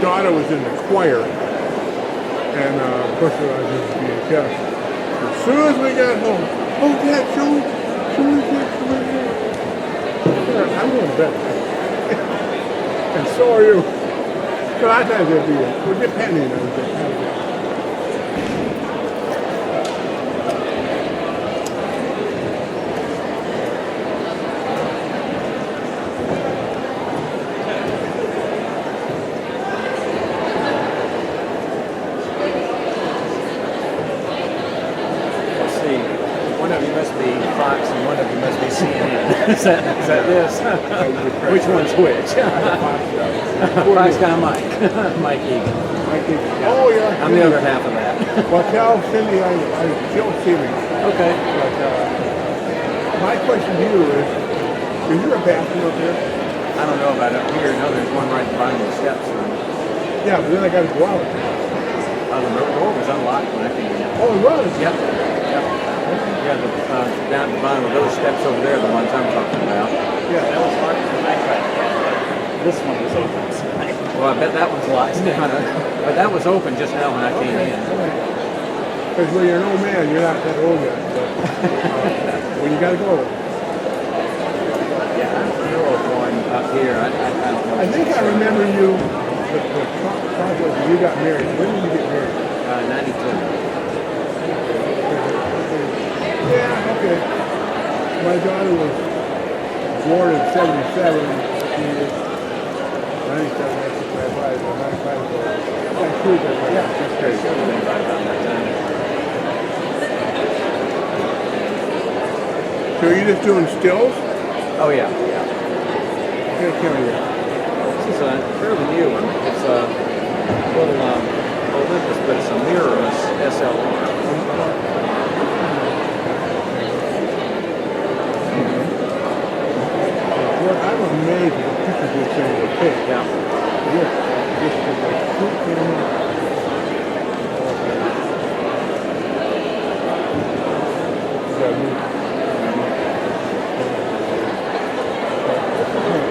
daughter was in the choir, and of course I was just being kept. As soon as we got home, oh Dad, show me this. I'm going to bed. And so are you. So I thought it'd be well, depending on the Is that this? Which one's which? Fox guy Mike. Mike Egan. Yeah. Oh, yeah. I'm the other half of that. Well, tell Cindy she'll see me. Okay. But my question to you is there a bathroom up here? I don't know about up here. No, there's one right behind the steps. Yeah, but then I got to go out. The door was unlocked when I came in. Oh, it was? Yep. Yeah, down at the bottom of those steps over there, the ones I'm talking about. Yeah, that was locked when I tried to get it. This one was open. Well, I bet that one's locked. But that was open just now when I came in. Because when you're an old man, you're not that old yet. But when you got to go. Yeah, I don't know of one up here. I don't know. I think I remember you, the project when you got married. When did you get married? 92. Yeah, okay. My daughter was born in 77. She is 97, 95, 95. Yeah, she was there. Yeah, she's very good. Right around that time. So are you just doing stills? Oh, yeah. Can't carry that. This is a fairly new one. It's a little Olympus, but it's a mirrorless SLR. I'm amazed at the pictures this thing will take. Yeah. This is like two camera.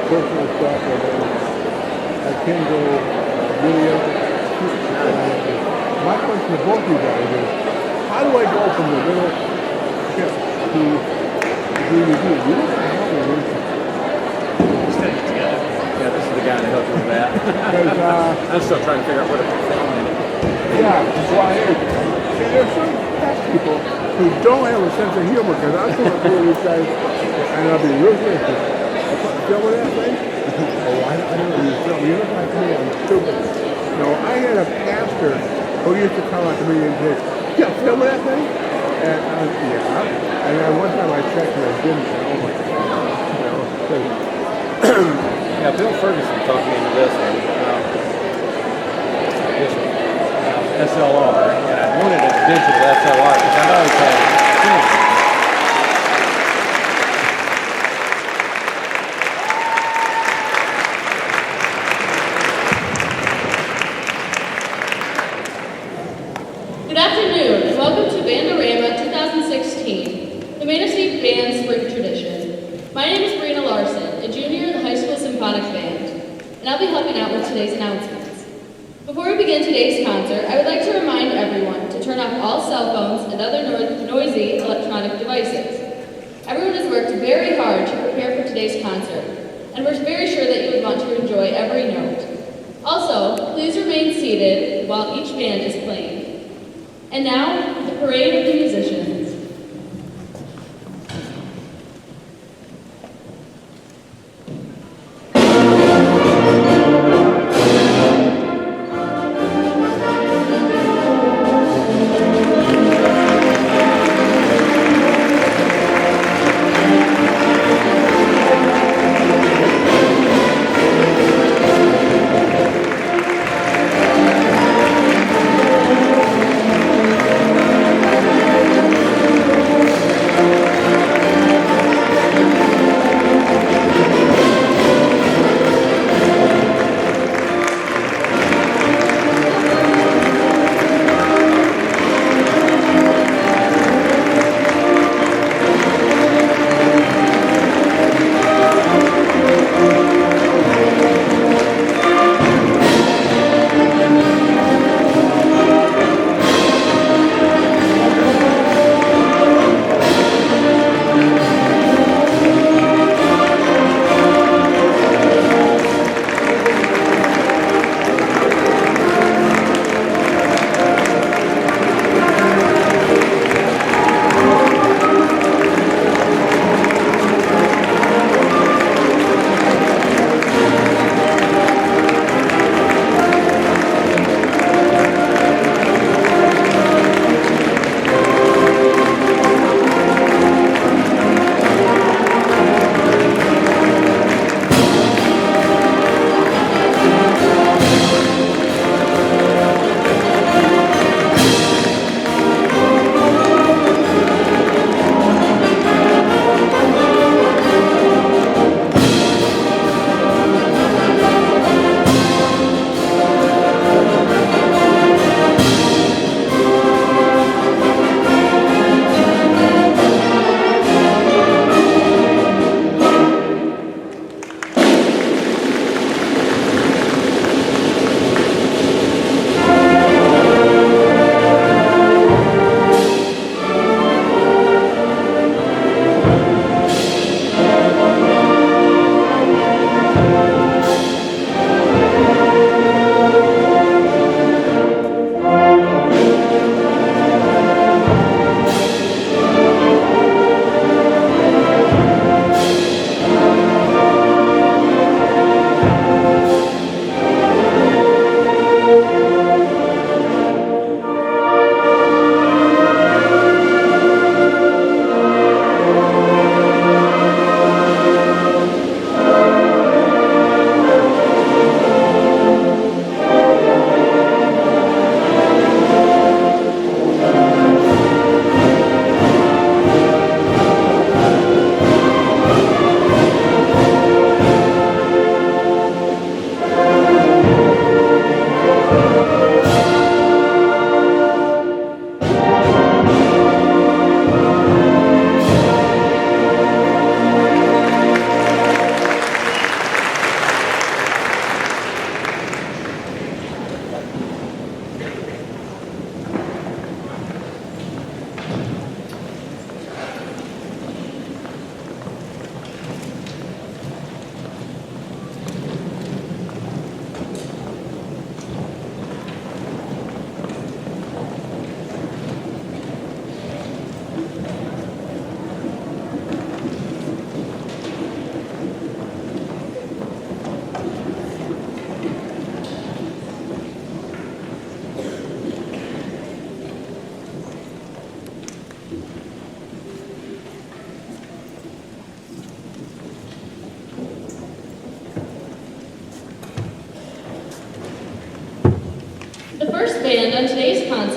Personal stuff, I can go really up. My question to both of you guys is, how do I go from the little chip to the DVD? You don't have to help me with it. Yeah, this is the guy that helped with that. I'm still trying to figure out what to film in it. Yeah, well, see, there's some tech people who don't have a sense of humor, because I'm going to do these guys, and I'll be real serious. Filming that thing? Oh, I don't know you film. You look like me, I'm stupid. No, I had a pastor who used to come up to me and say, yeah, filming that thing? And yeah. And then one time I checked and I didn't, and oh my God. Yeah, Bill Ferguson talked me into this one. This SLR, and I wanted a digital SLR because I'd always had Good afternoon, and welcome to Band-O-Rama 2016, the Manistee Band Spring Tradition. My name is Brina Larson, a junior in the high school symphonic band, and I'll be helping out with today's announcements. Before we begin today's concert, I would like to remind everyone to turn off all cell phones and other noisy electronic devices. Everyone has worked very hard to prepare for today's concert, and we're very sure that you would want to enjoy every note. Also, please remain seated while each band is playing. And now, the parade of the musicians.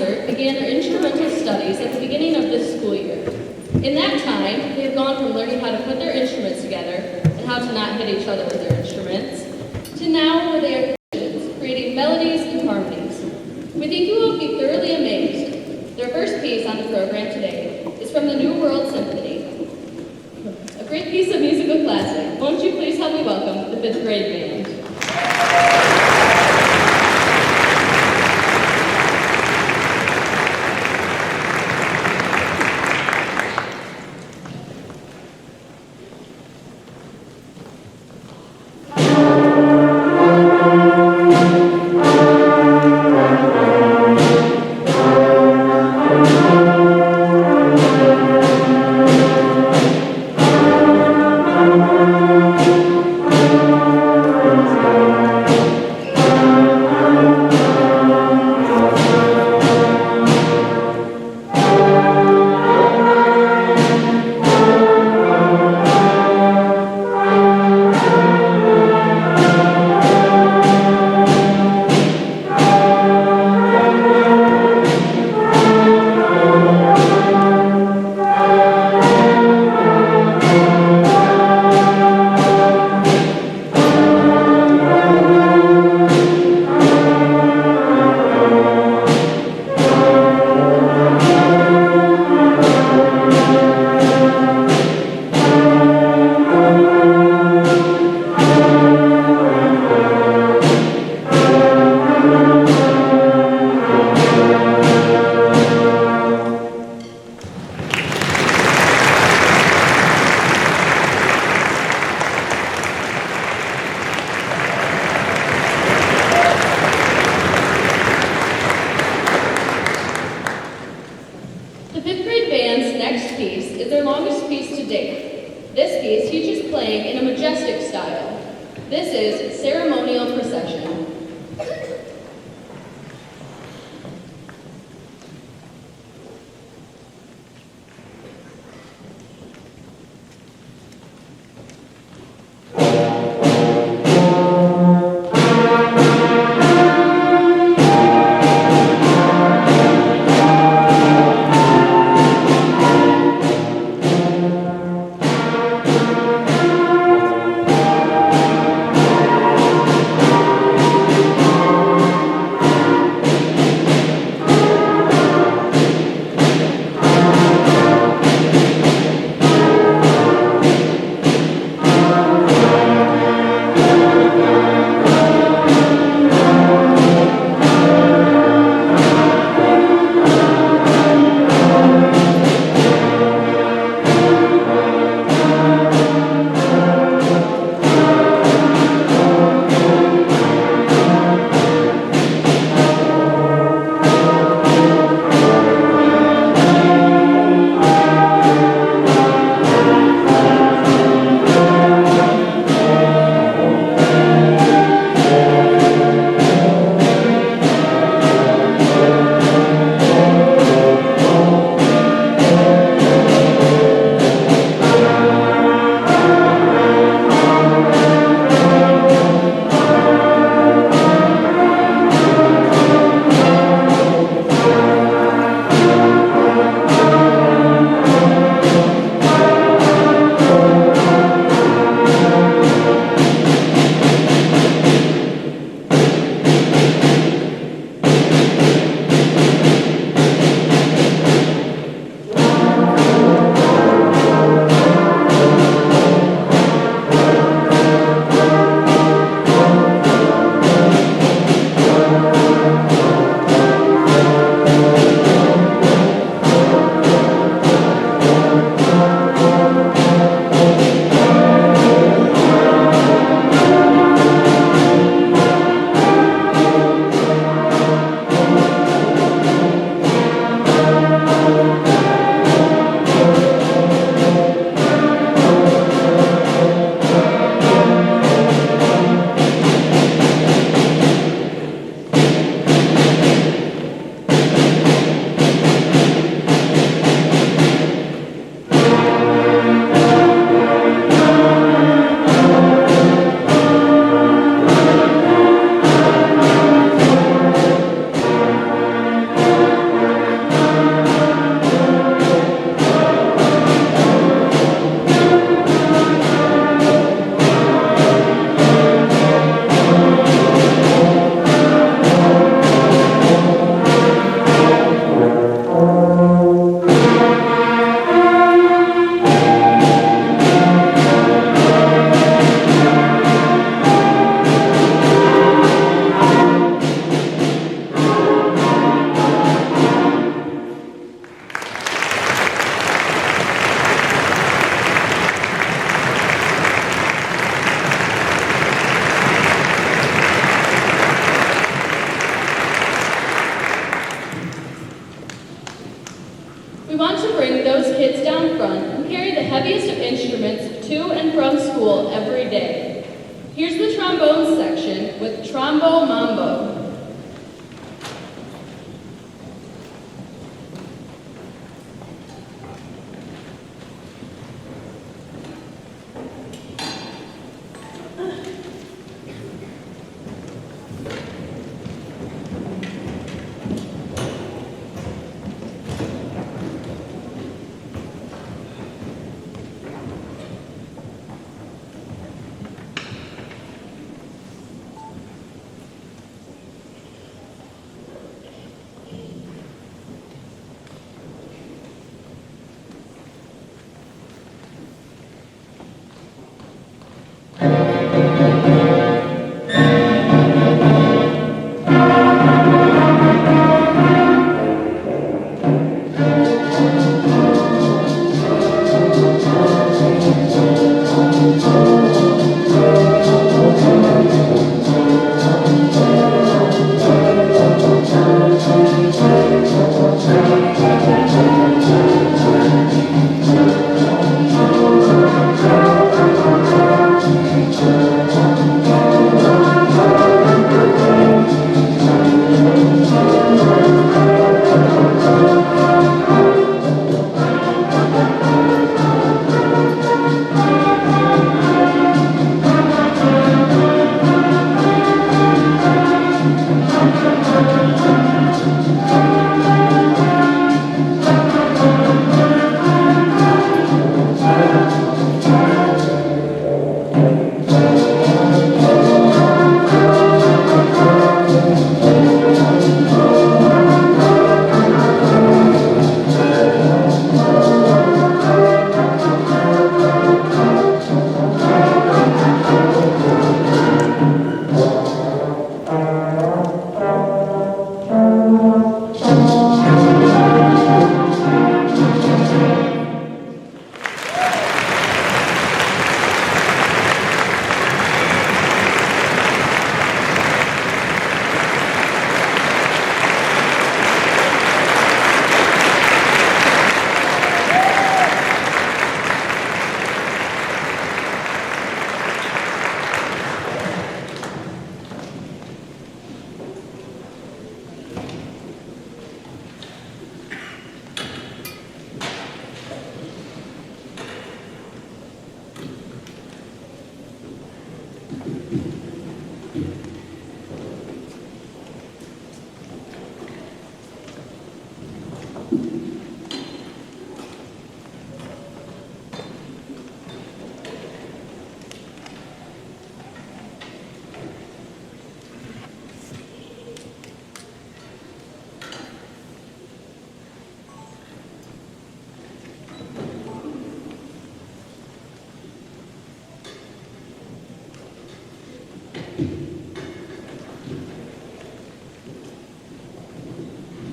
concert began their instrumental studies at the beginning of this school year. In that time, they have gone from learning how to put their instruments together and how to not hit each other with their instruments, to now where they are musicians, creating melodies and harmonies. We think you will be thoroughly amazed. Their first piece on the program today is from the New World Symphony, a great piece of musical classic. Won't you please help me welcome the 5th grade band? those kids down front who carry the heaviest of instruments to and from school every day. Here's the trombone section with Trombo Mambo.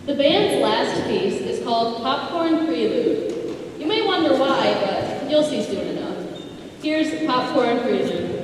The band's last piece is called Popcorn Prelude. You may wonder why, but you'll see soon enough. Here's Popcorn Prelude.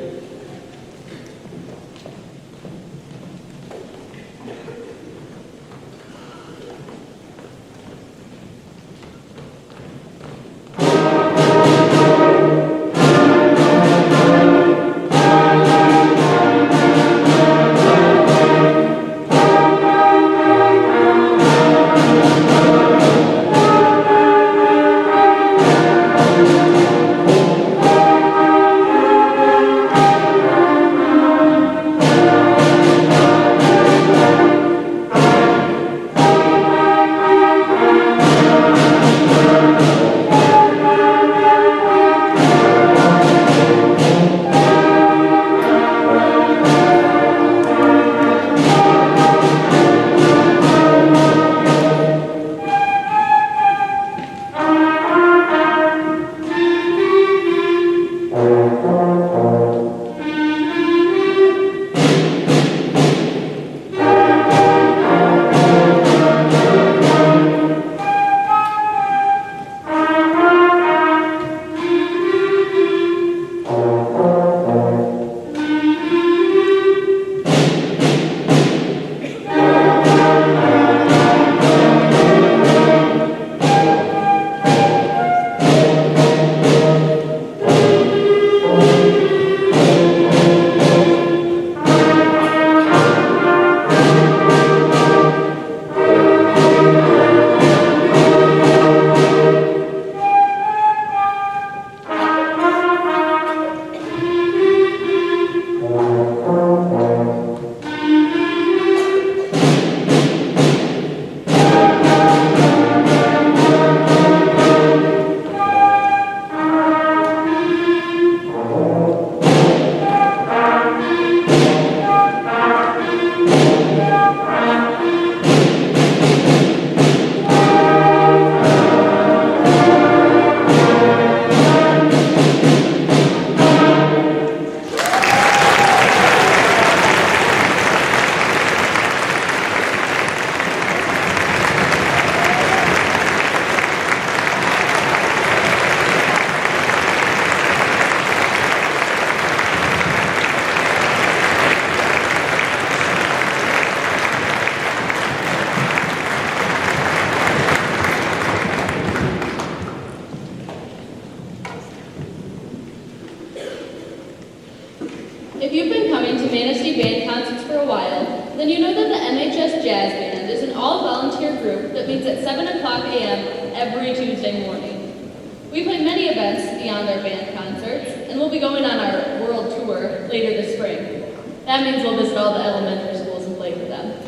If you've been coming to Manistee Band concerts for a while, then you know that the MHS Jazz Band is an all-volunteer group that meets at 7 o'clock a.m. every Tuesday morning. We play many events beyond our band concerts, and we'll be going on our world tour later this spring. That means we'll visit all the elementary schools and play for them.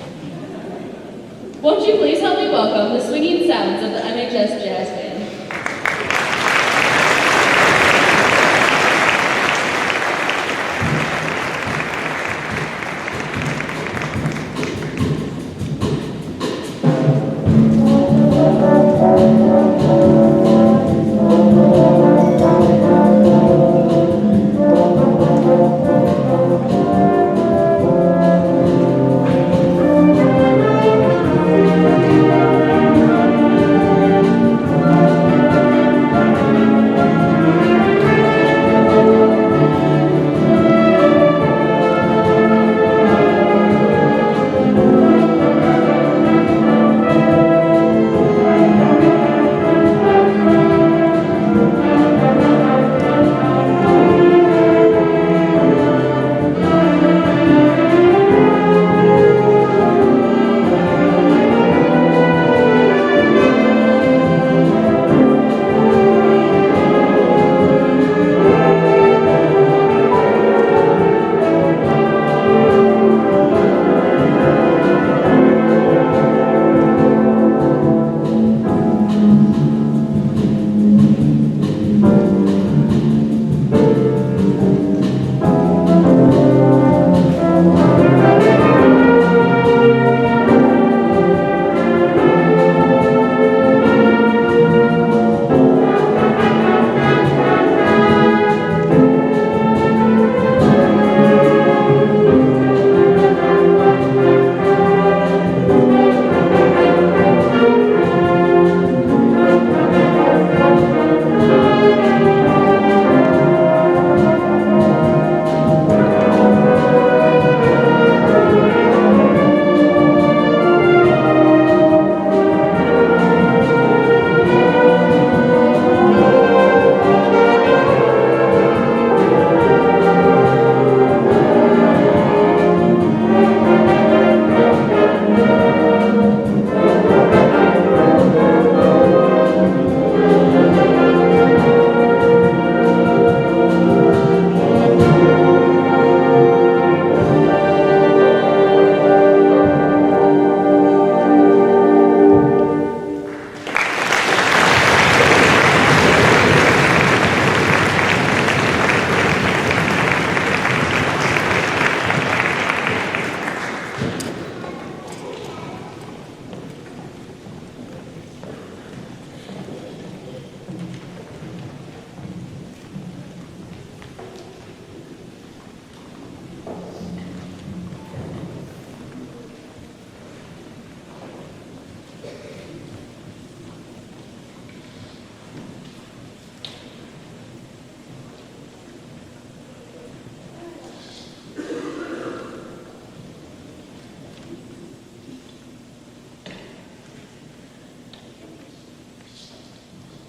Won't you please help me welcome the swinging sounds of the MHS Jazz Band.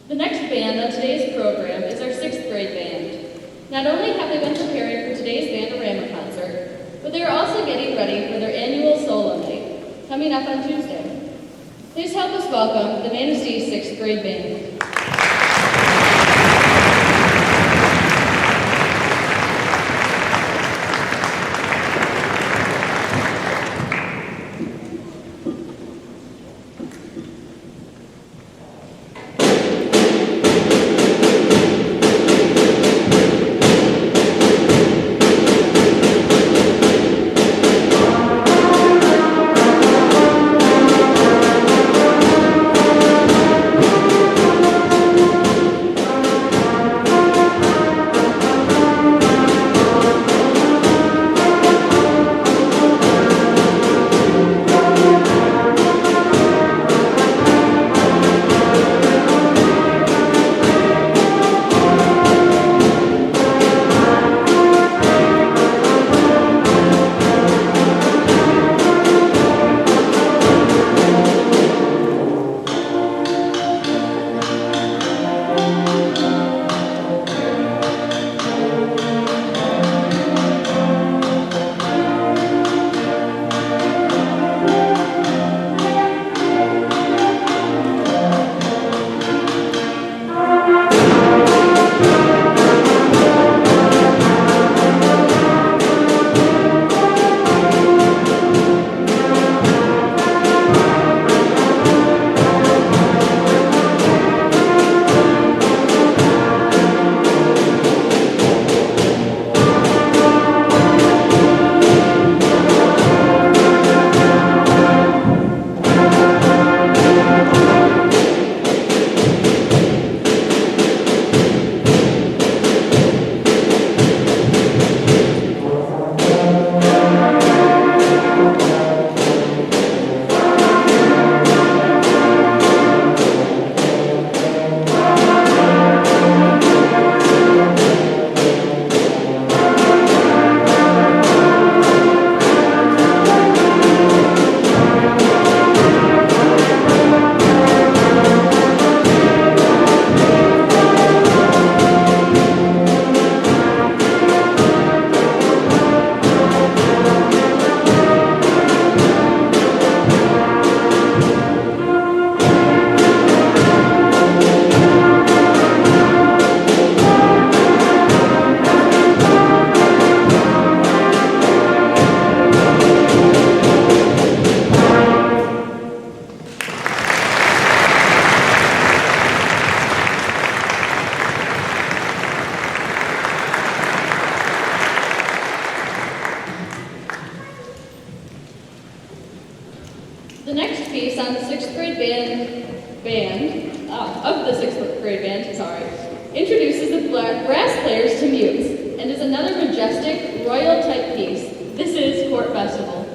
The next band on today's program is our 6th grade band. Not only have they been preparing for today's Band-O-Rama concert, but they are also getting ready for their annual solo night, coming up on Tuesday. Please help us welcome the Manistee 6th grade band. introduces the brass players to mutes and is another majestic, royal-type piece. This is Court Festival.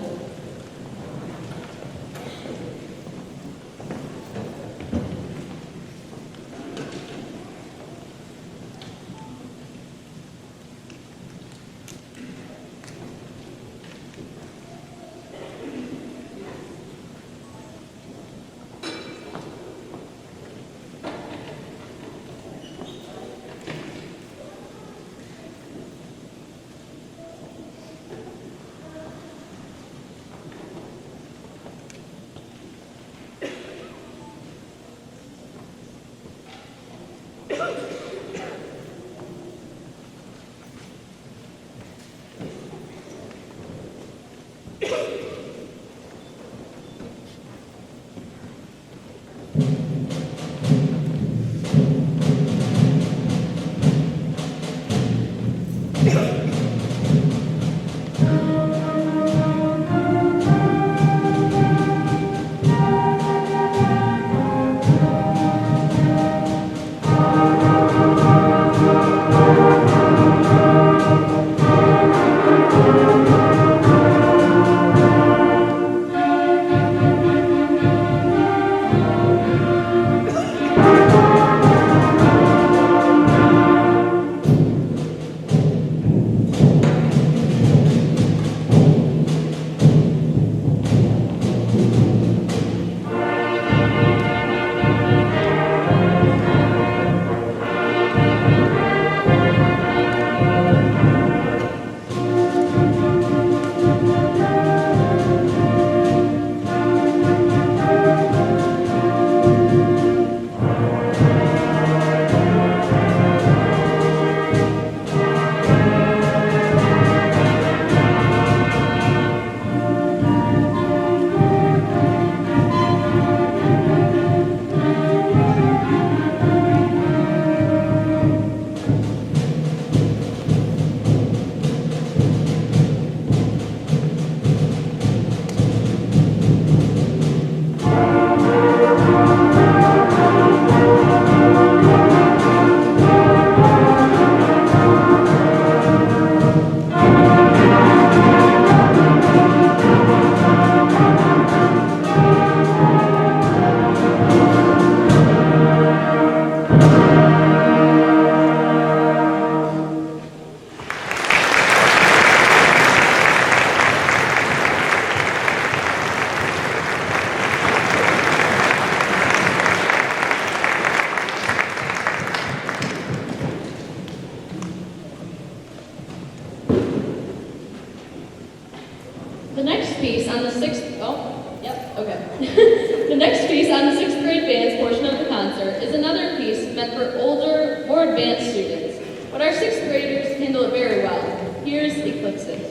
The next piece on the sixth grade band's portion of the concert is another piece meant for older, more advanced students. But our sixth graders handle it very well. Here's Eclipses.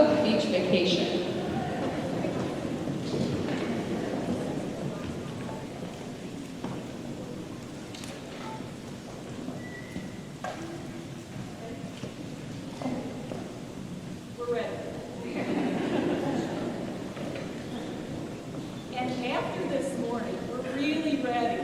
Montauk Beach Vacation. We're ready. And after this morning, we're really ready.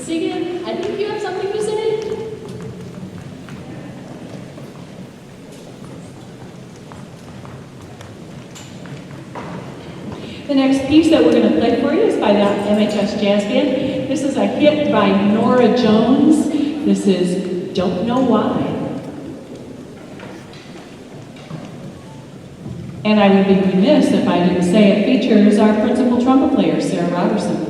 Sigan, I think you have something to say? The next piece that we're going to play for you is by the MHS Jazz Band. This is a hit by Nora Jones. This is Don't Know Why. And I would be remiss if I didn't say it features our principal trumpet player, Sarah Robertson.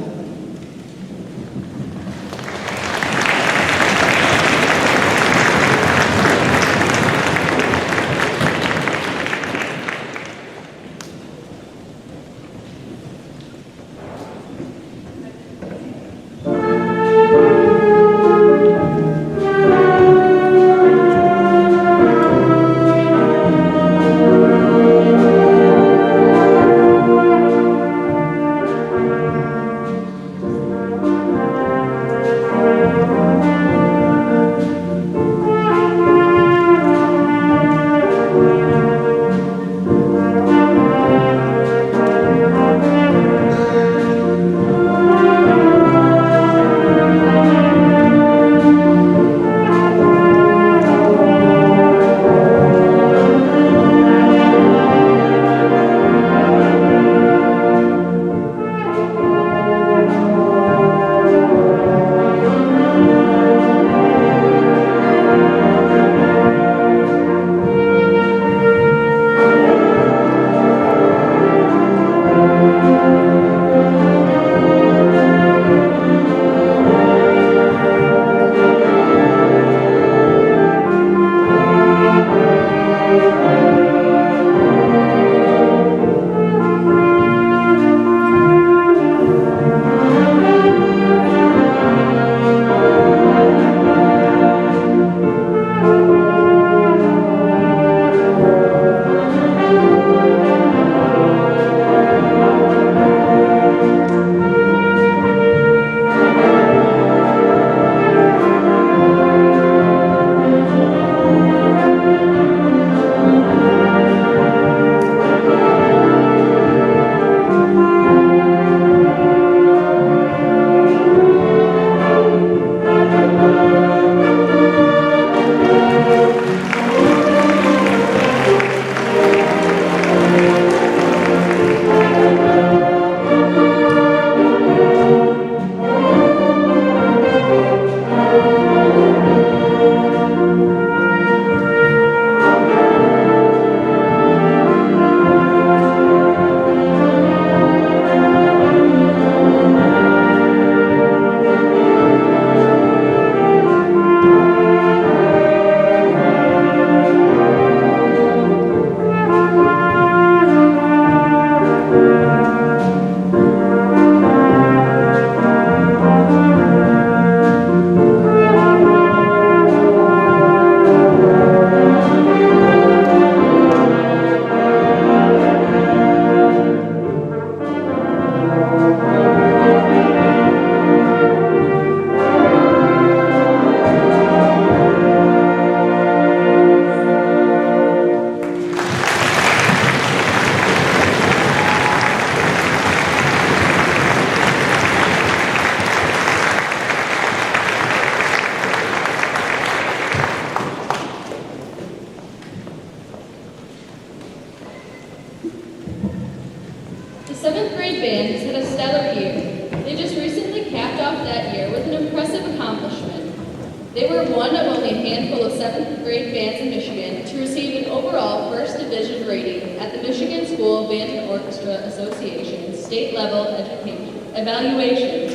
They were one of only a handful of 7th grade bands in Michigan to receive an overall first division rating at the Michigan School Band and Orchestra Association's state level education evaluation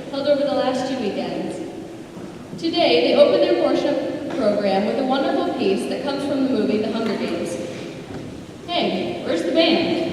held over the last 2 weekends. Today, they opened their portion of the program with a wonderful piece that comes from the movie The Hunger Games. Hey, where's the band?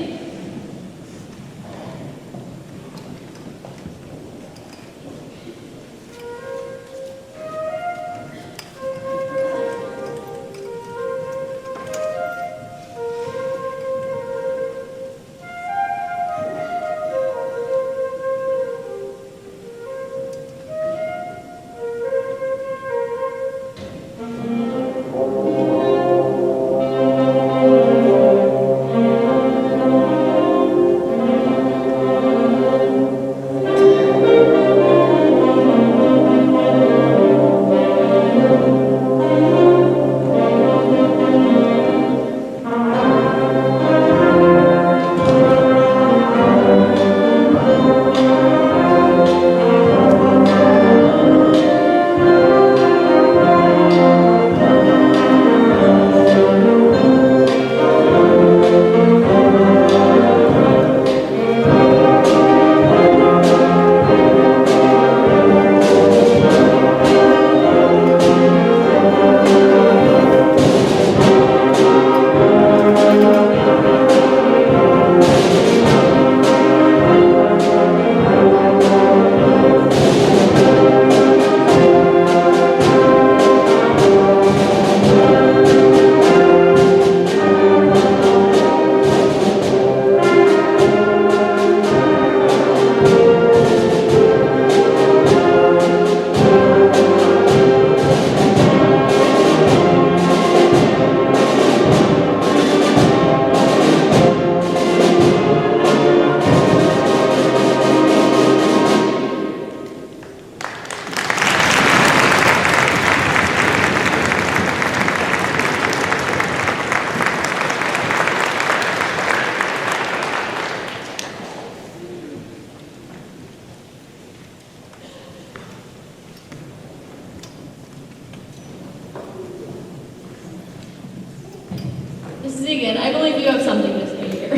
Mrs. Egan, I believe you have something to say here.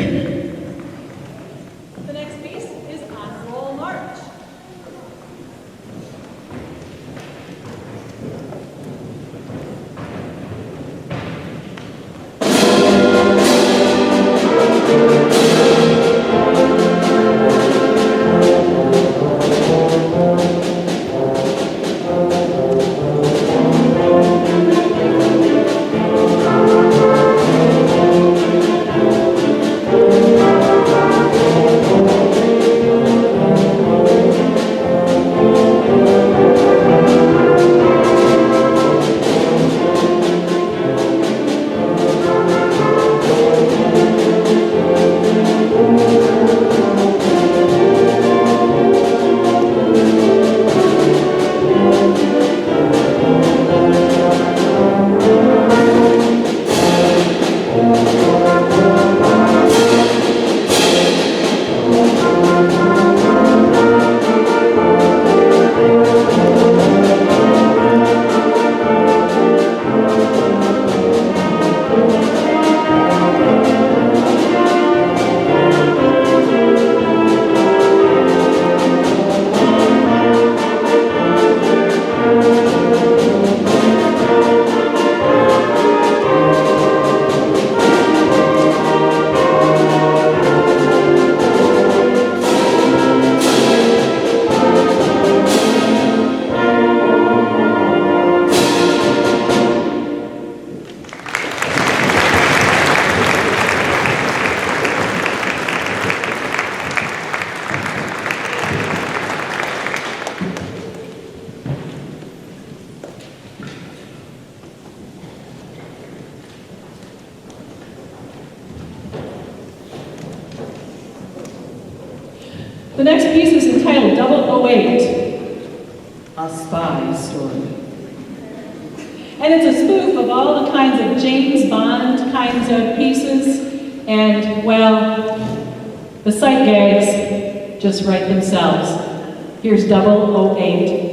The next piece is Honor Roll March. The next piece is entitled 008, A Spy Story. And it's a spoof of all the kinds of James Bond kinds of pieces, and, well, the sight gags just write themselves. Here's 008.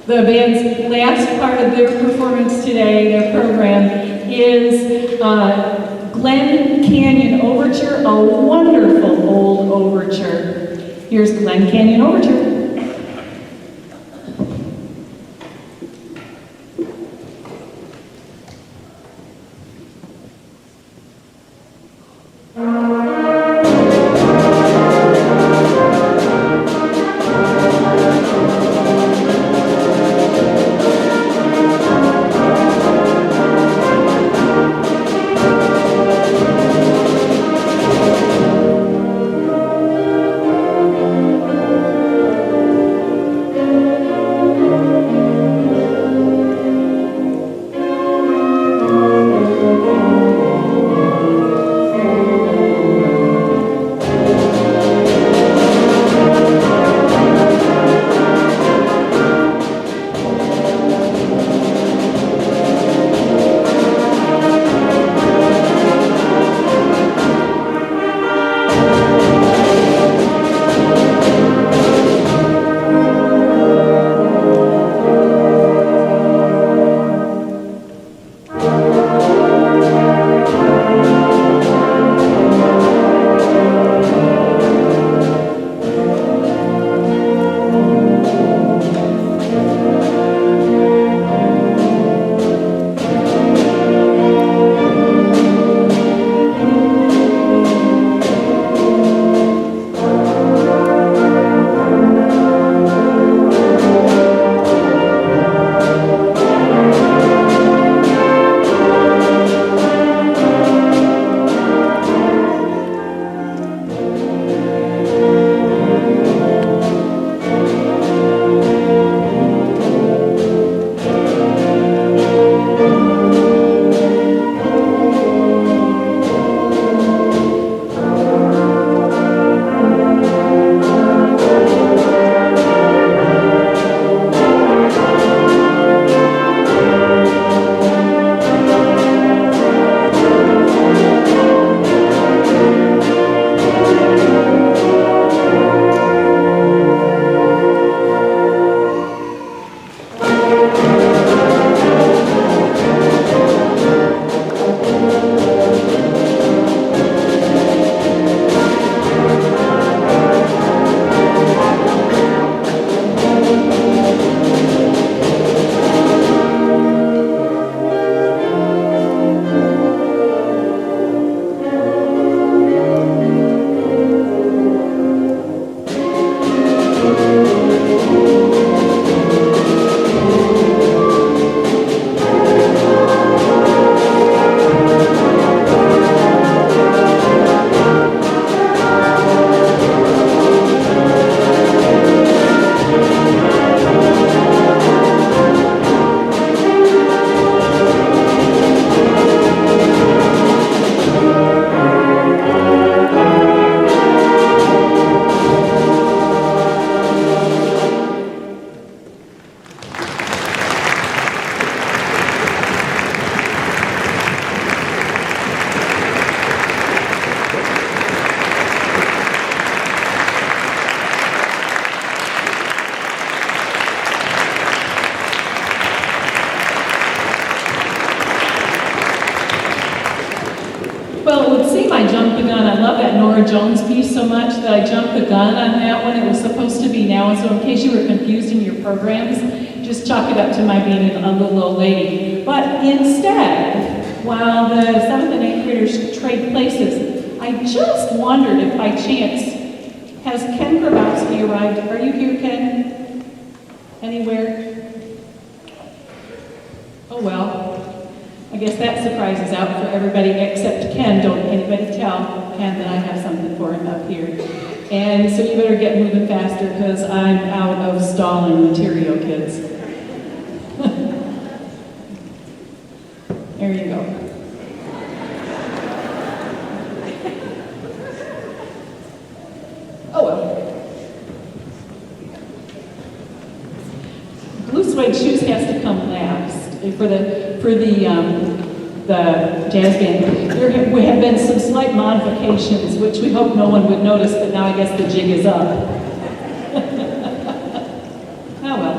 The band's last part of their performance today, their program, is Glen Canyon Overture, a wonderful old overture. Here's Glen Canyon Overture. Well, it would seem I jumped the gun. I love that Nora Jones piece so much that I jumped the gun on that one. It was supposed to be now, and so in case you were confused in your programs, just chalk it up to my being a little old lady. But instead, while the 7th and 8th graders trade places, I just wondered if by chance, has Ken Grabowski arrived? Are you here, Ken? Anywhere? Oh well. I guess that surprise is out for everybody except Ken. Don't anybody tell Ken that I have something for him up here. And so you better get moving faster because I'm out of stalling material, kids. There you go. Oh well. Blue suede shoes has to come last for the jazz band. There have been some slight modifications, which we hope no one would notice, but now I guess the jig is up. Oh well.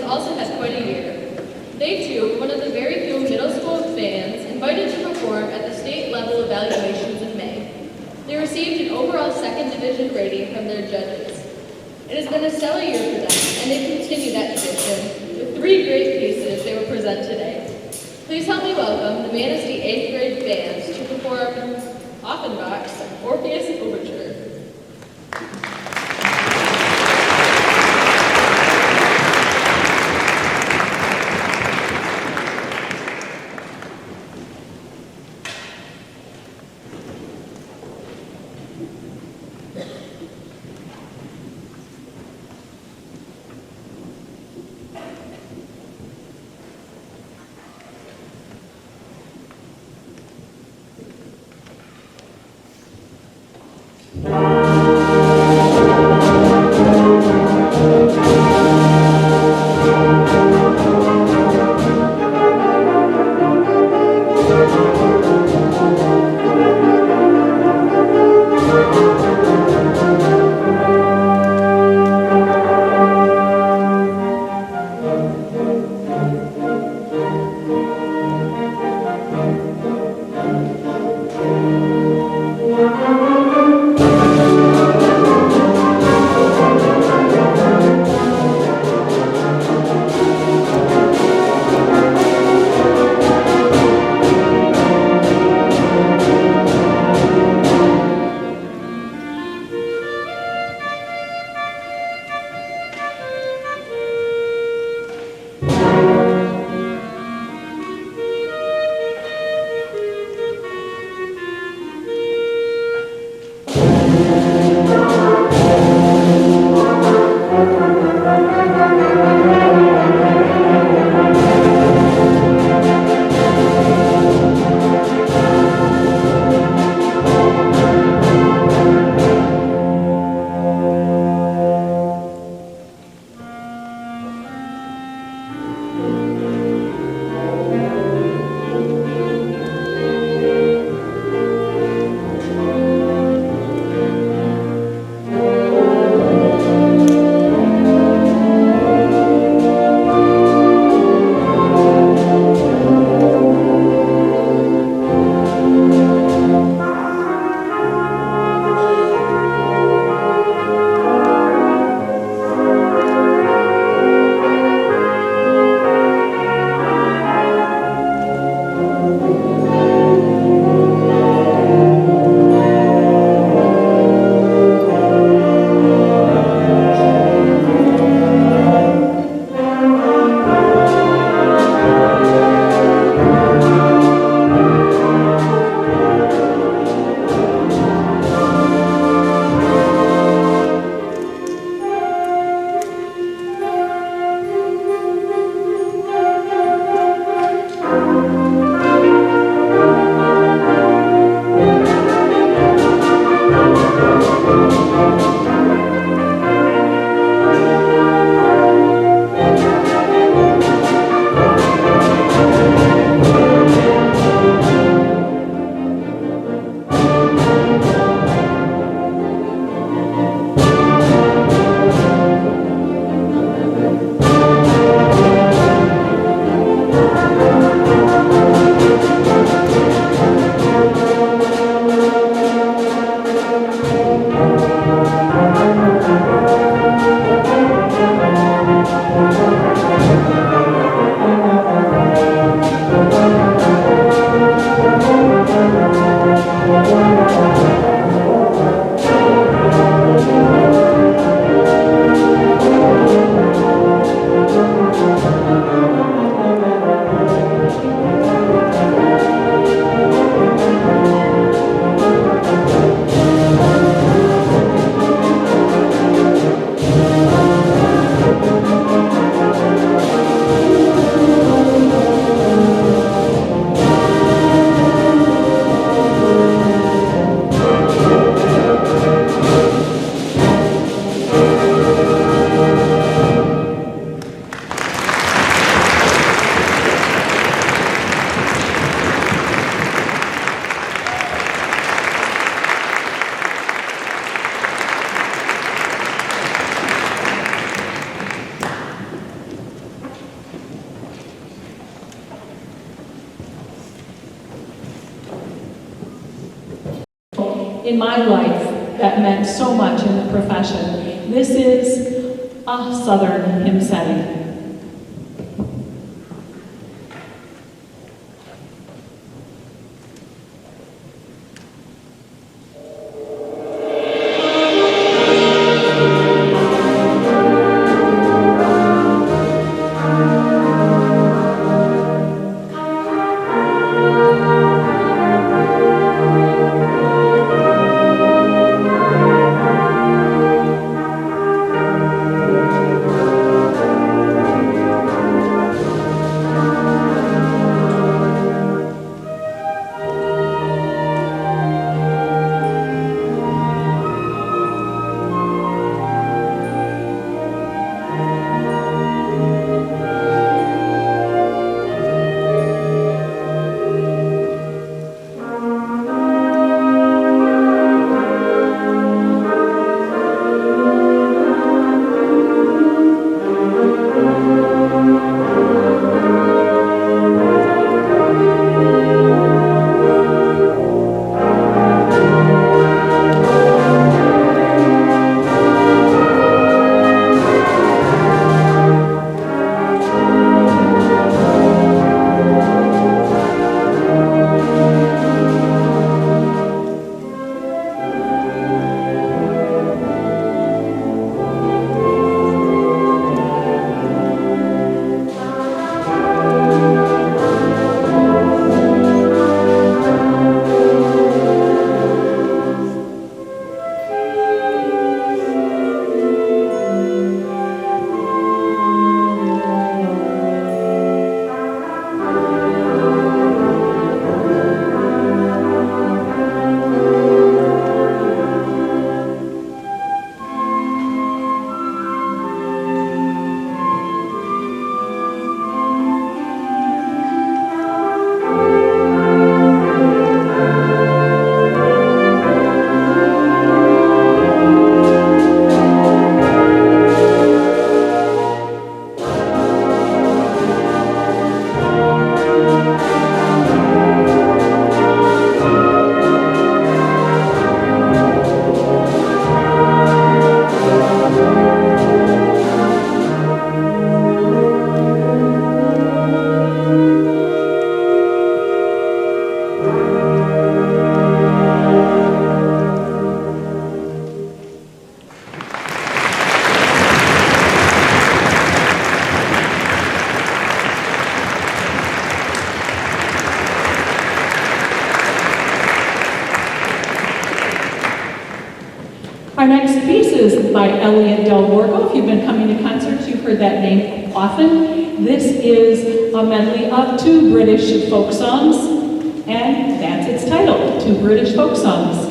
also had quite a year. They too were one of the very few middle school bands invited to perform at the state level evaluations in May. They received an overall second division rating from their judges. It has been a stellar year for them, and they continue that tradition with 3 great pieces they will present today. Please help me welcome the Manistee 8th grade band to perform Offenbach's Orpheus Overture. in my life that meant so much in the profession. This is a Southern hymn setting. Our next piece is by Elliot Del Borgo. If you've been coming to concerts, you've heard that name often. This is a medley of two British folk songs, and that's its title, Two British Folk Songs.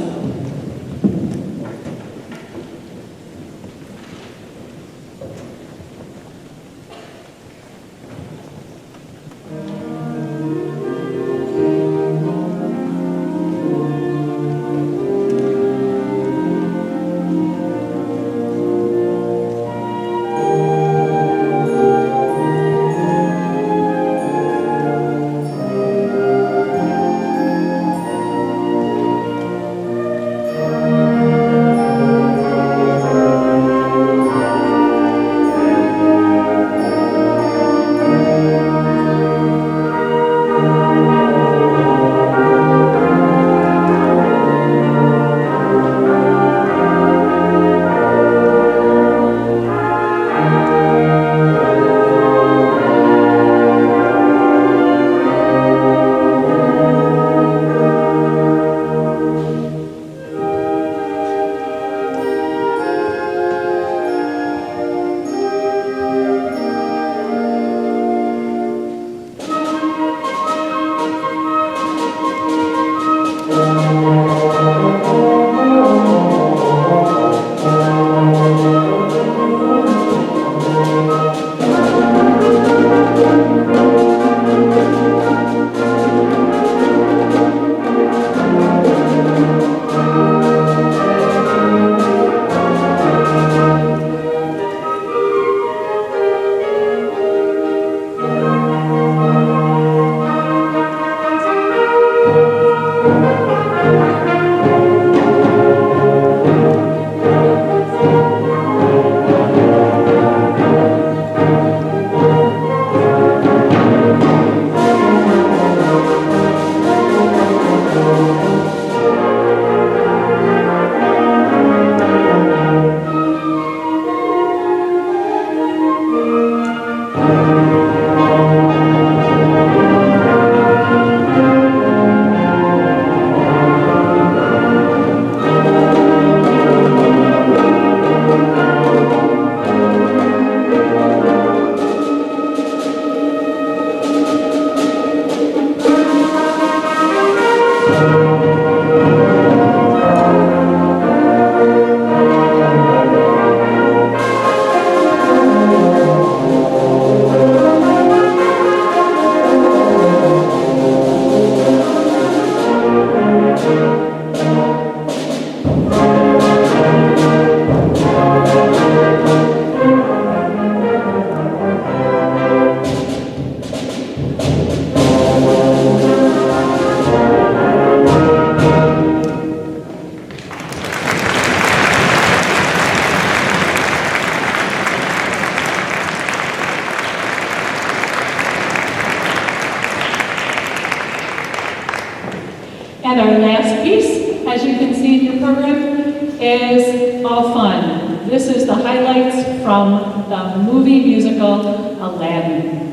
And our last piece, as you can see in your program, is all fun. This is the highlights from the movie musical Aladdin.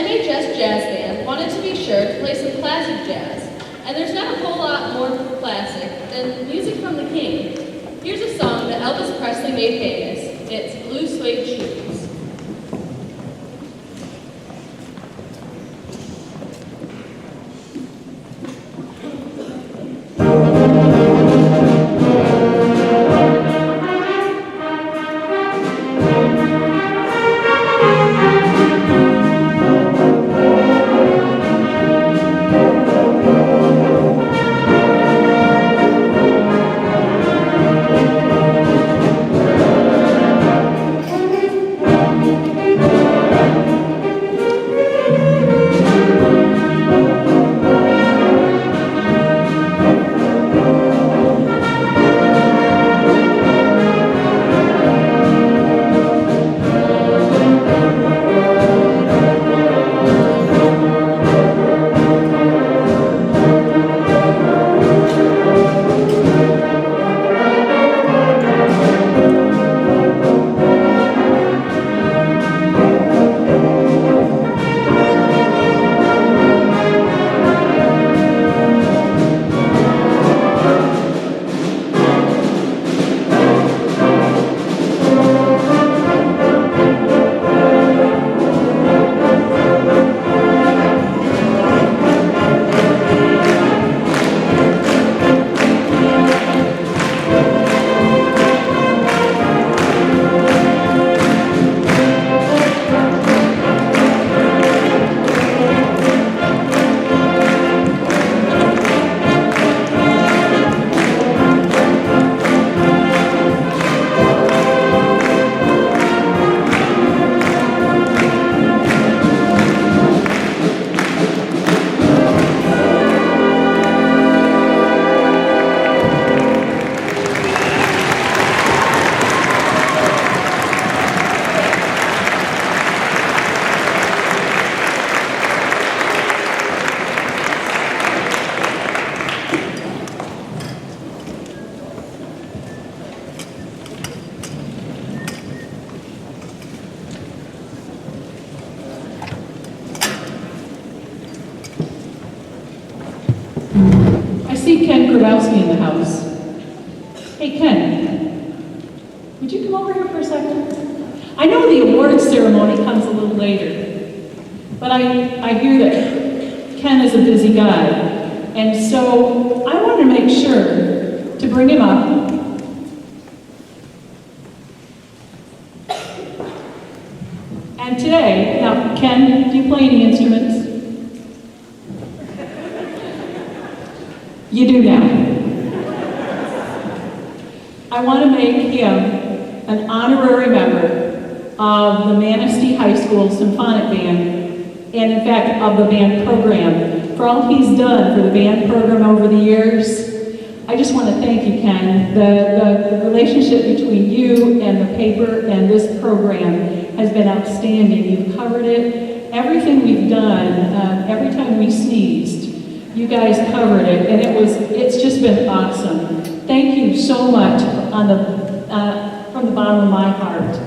MHS Jazz Band wanted to be sure to play some classic jazz, and there's not a whole lot more classic than music from the King. Here's a song that Elvis Presley made famous. It's Blue Suede Shoes. In the house. Hey, Ken, would you come over here for a second? I know the awards ceremony comes a little later, but I hear that Ken is a busy guy, and so I wanted to make sure to bring him up. And today, now, Ken, do you play any instruments? You do now. I want to make him an honorary member of the Manistee High School Symphonic Band, and in fact of the band program. For all he's done for the band program over the years, I just want to thank you, Ken. The relationship between you and the paper and this program has been outstanding. You've covered it. Everything we've done, every time we sneezed, you guys covered it, and it's just been awesome. Thank you so much from the bottom of my heart.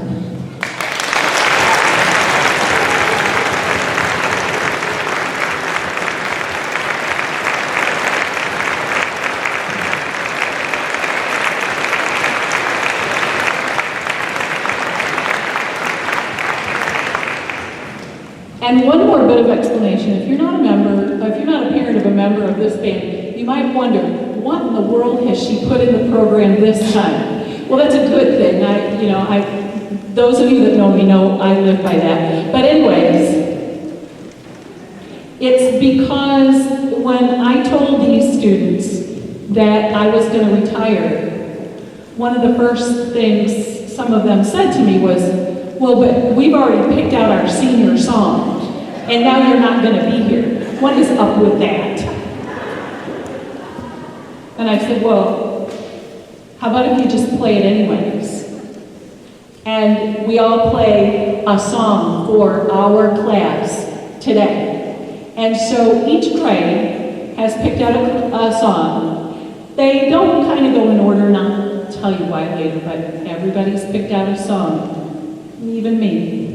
And one more bit of explanation. If you're not a member, if you're not a parent of a member of this band, you might wonder, what in the world has she put in the program this time? Well, that's a good thing. Those of you that know me know I live by that. But anyways, it's because when I told these students that I was going to retire, one of the first things some of them said to me was, well, but we've already picked out our senior song, and now you're not going to be here. What is up with that? And I said, well, how about if you just play it anyways? And we all play a song for our class today. And so each grade has picked out a song. They don't kind of go in order, and I'll tell you why later, but everybody's picked out a song, even me.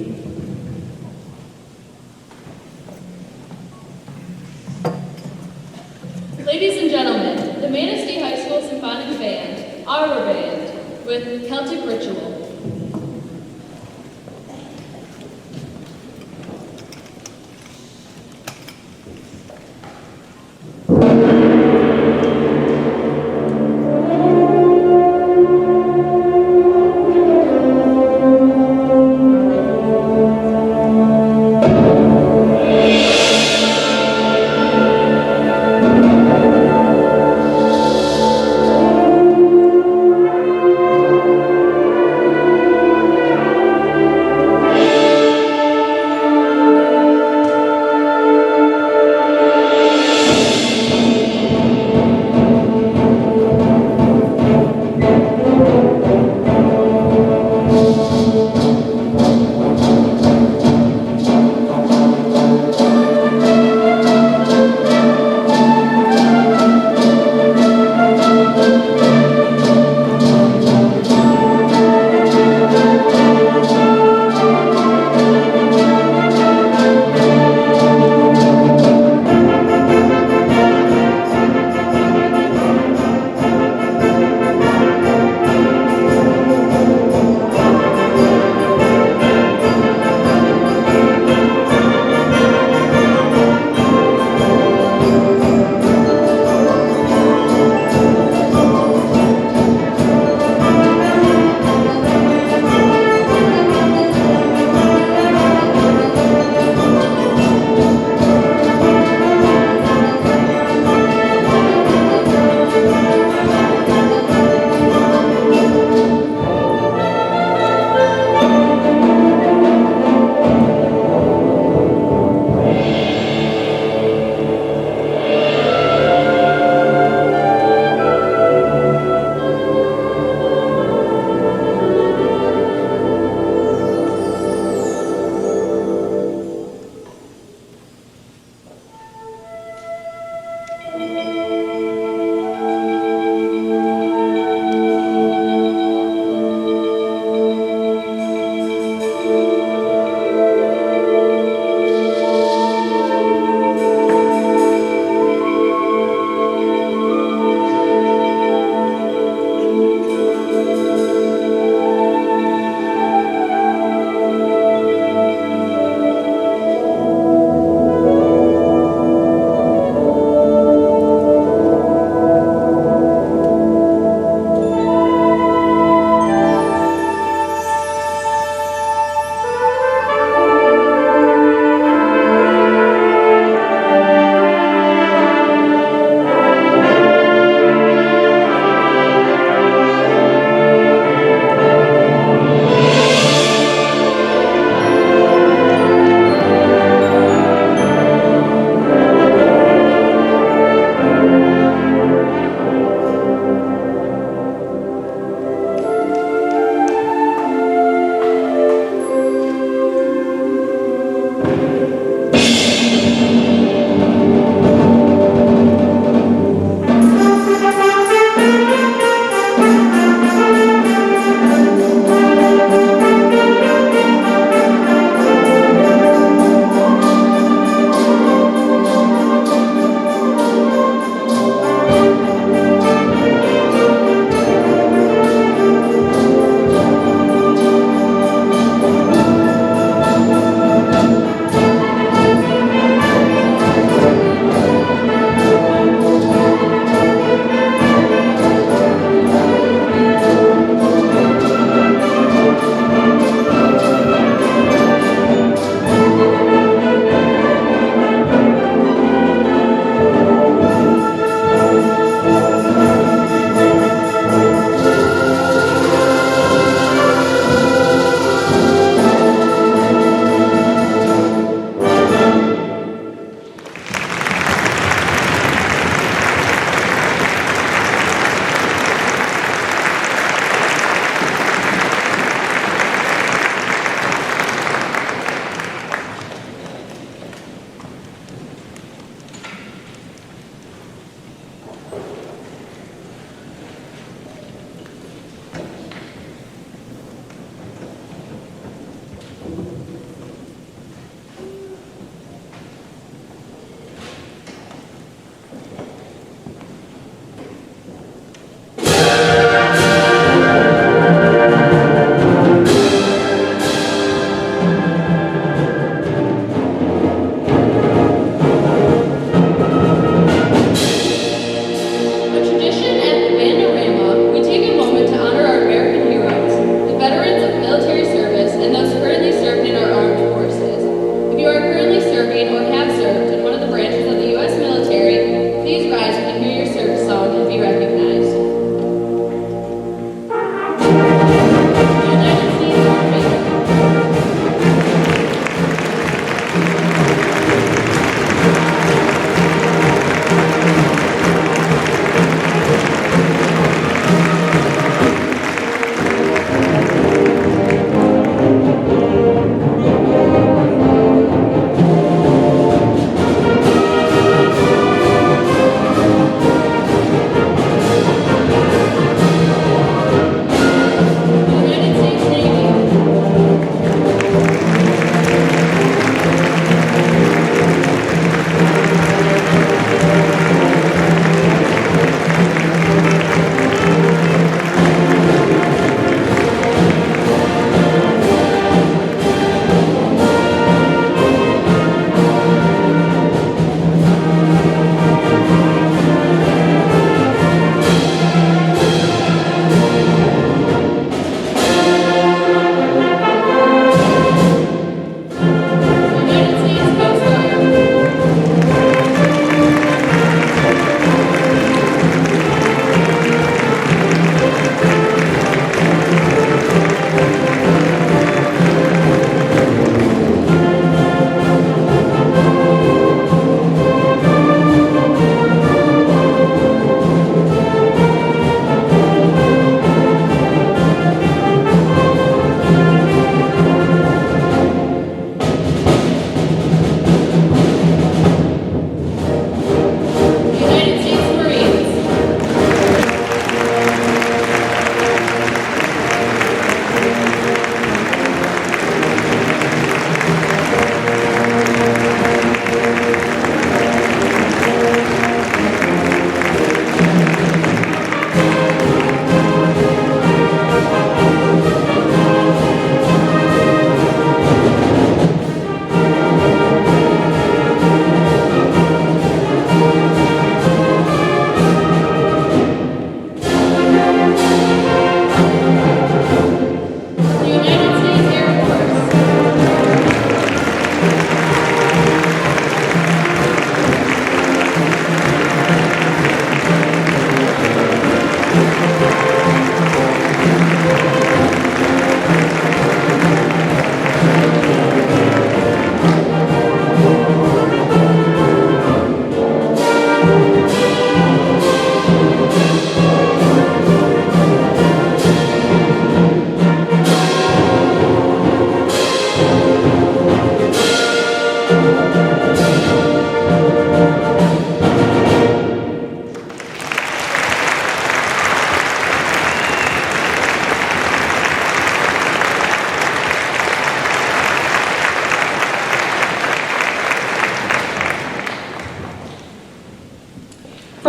Manistee High School Symphonic Band, our band, with Celtic Ritual.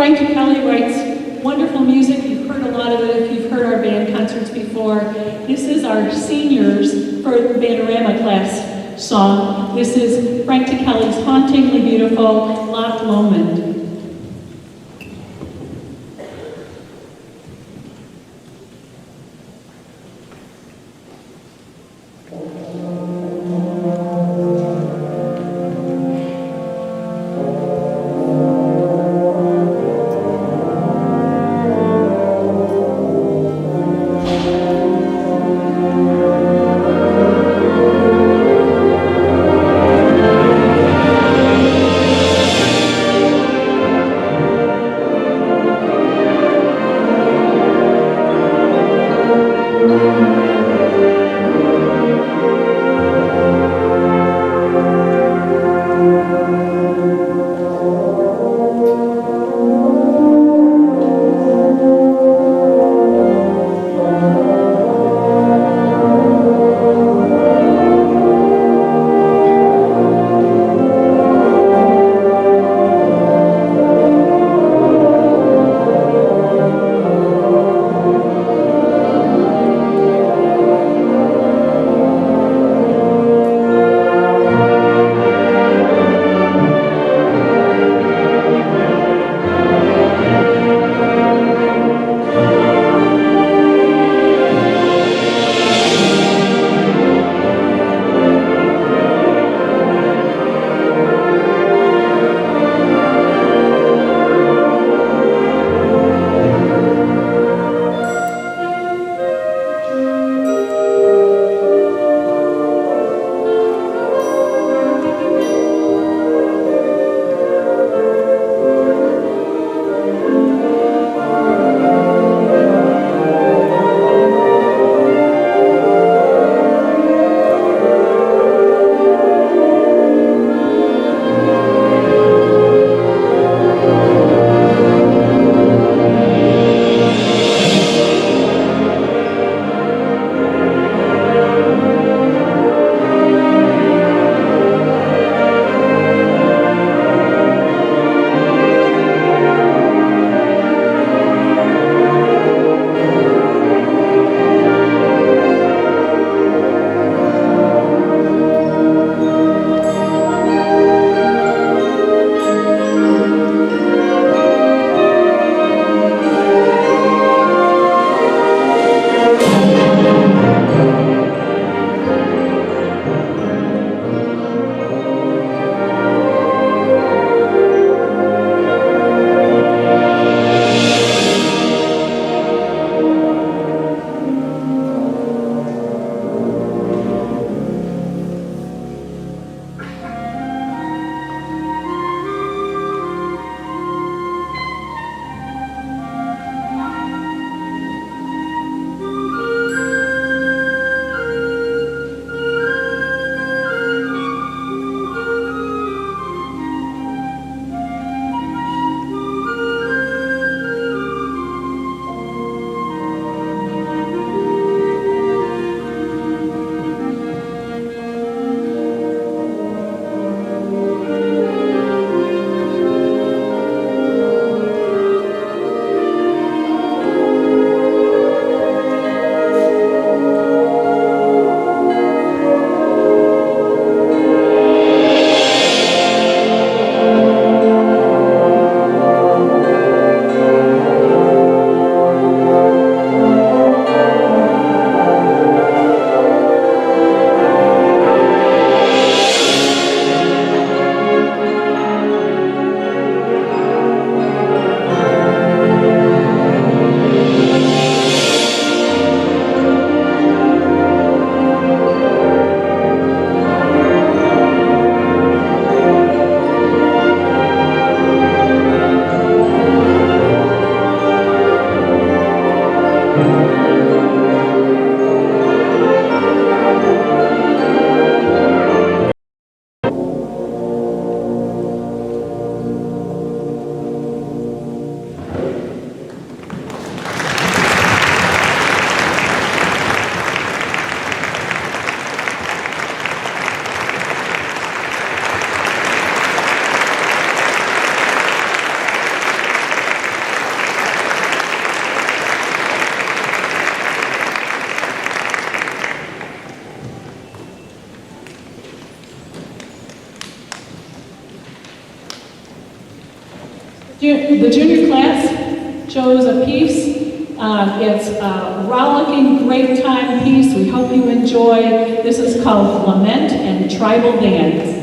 Frank Kelly writes wonderful music. You've heard a lot of it if you've heard our band concerts before. This is our seniors for the Band-O-Rama class song. This is Frank Kelly's hauntingly beautiful Loch Lomond. The junior class chose a piece. It's a rollicking, great time piece. We hope you enjoy. This is called Lament and Tribal Dance.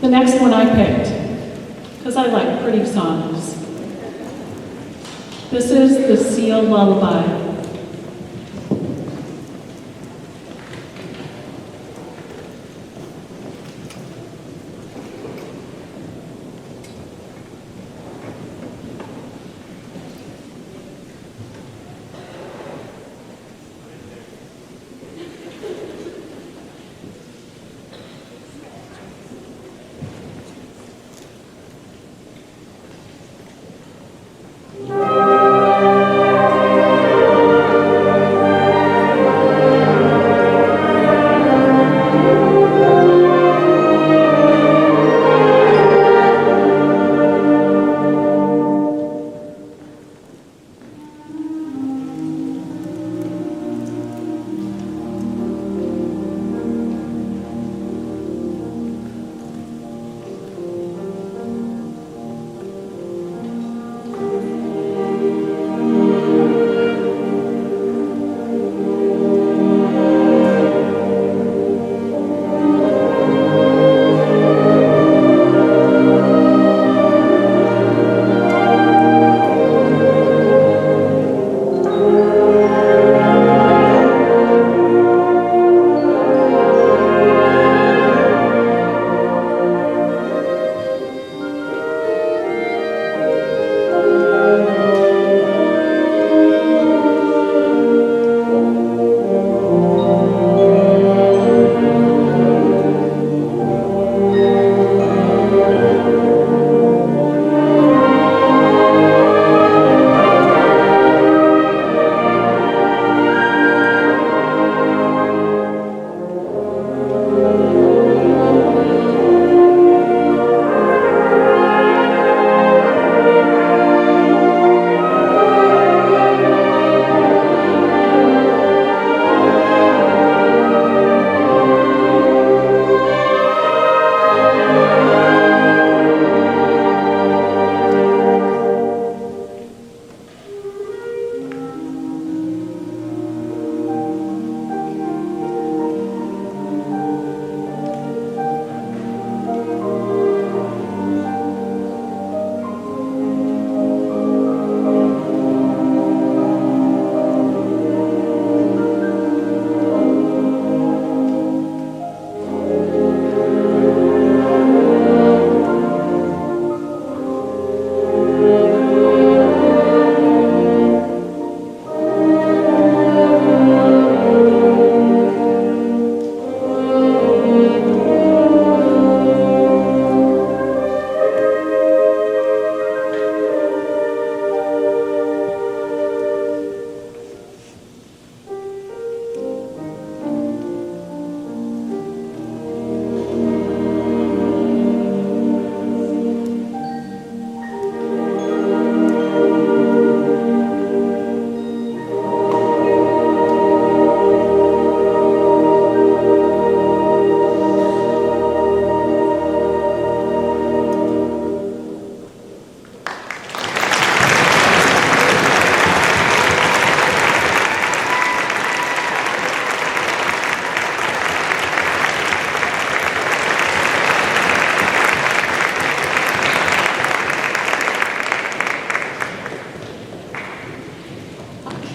the next one I picked, because I like pretty songs. This is the Seal Lullaby.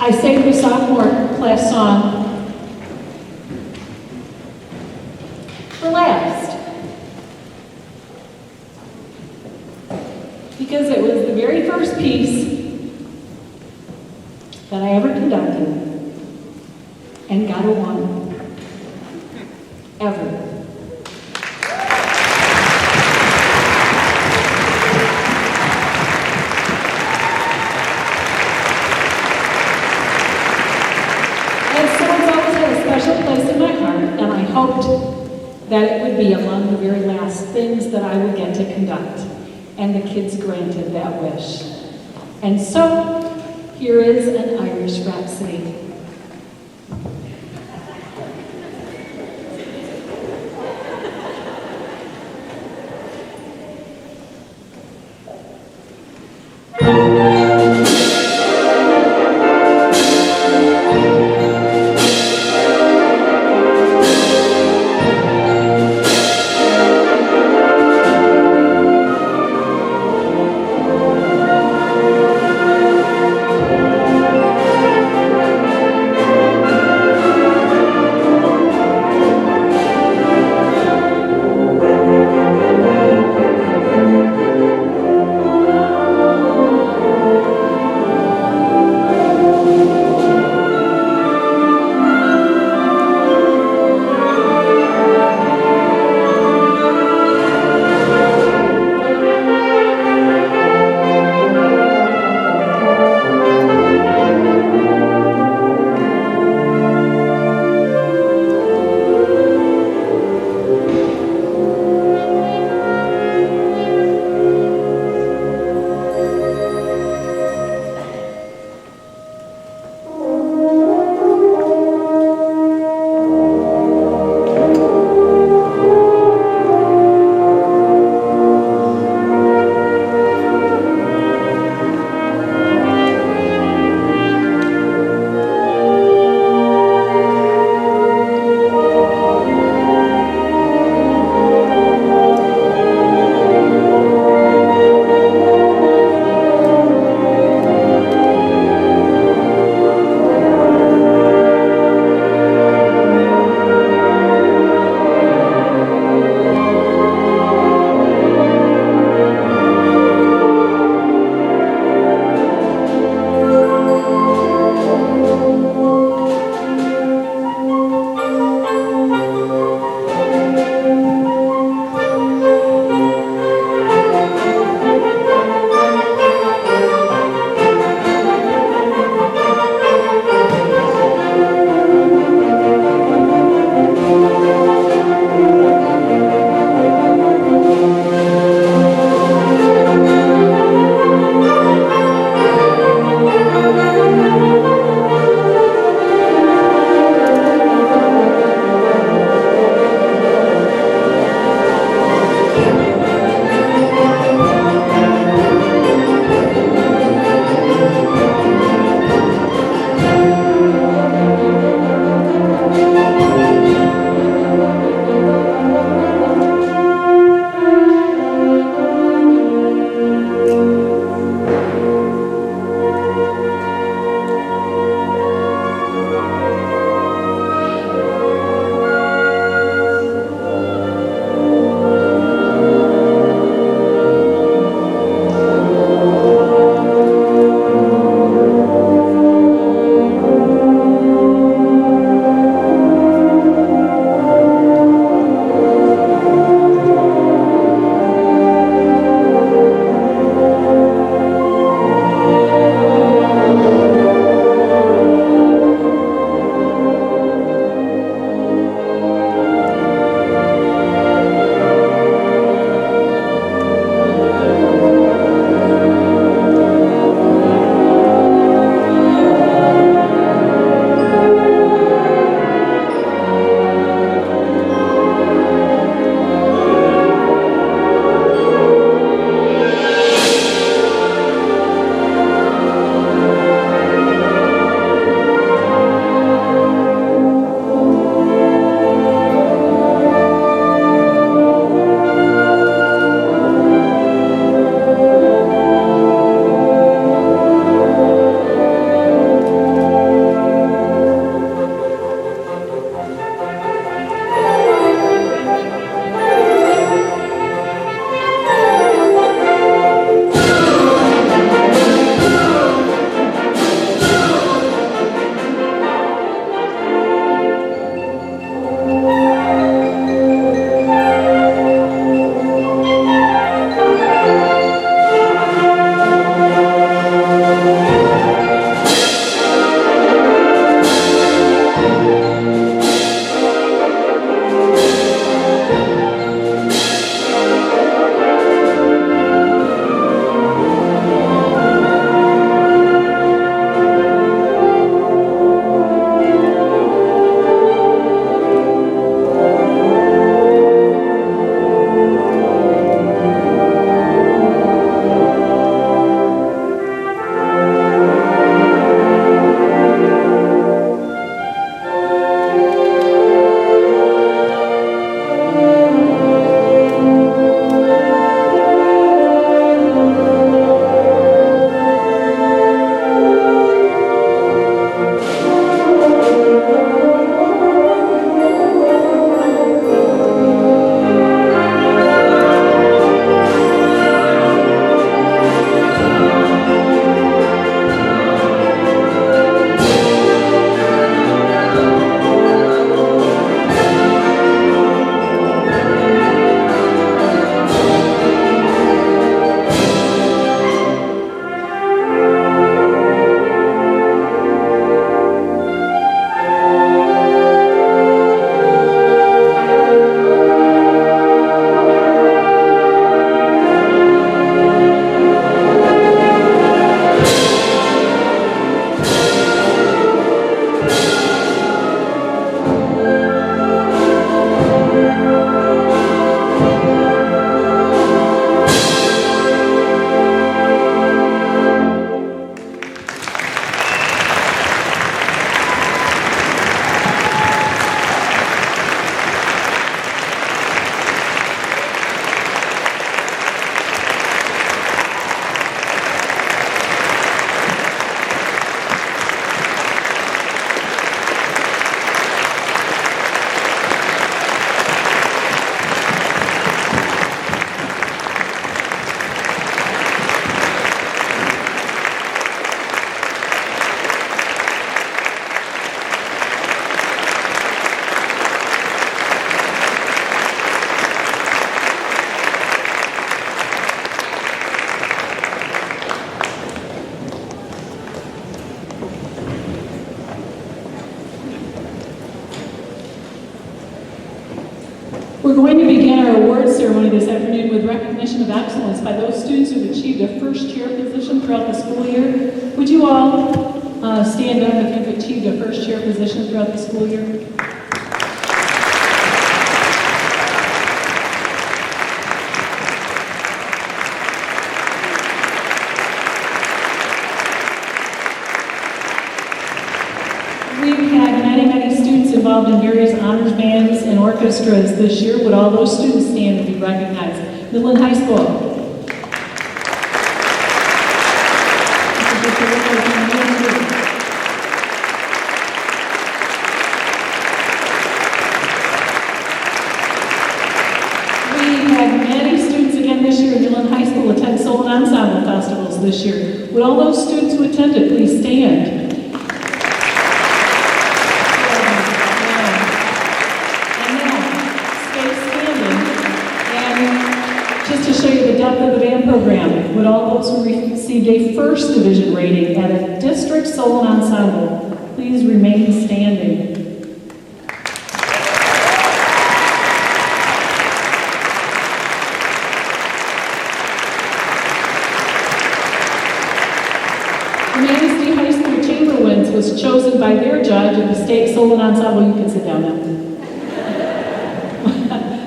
I saved the sophomore class song for last, because it was the very first piece that I ever conducted and got a 1, ever. Place in my heart, and I hoped that it would be among the very last things that I would get to conduct, and the kids granted that wish. And so, here is an Irish Rhapsody. We're going to begin our awards ceremony this afternoon with recognition of excellence by those students who have achieved a first chair position throughout the school year. Would you all stand up if you've achieved a first chair position throughout the school year? We've had many students involved in various honors bands and orchestras this year. Would all those students stand and be recognized? Midland High School. We had many students again this year in Midland High School attend solo and ensemble festivals this year. Would all those students who attended please stand? Of the band program, would all those who received a first division rating at a district solo ensemble please remain standing? The Manistee High School Chamberwinds was chosen by their judge of the state solo ensemble. You can sit down now.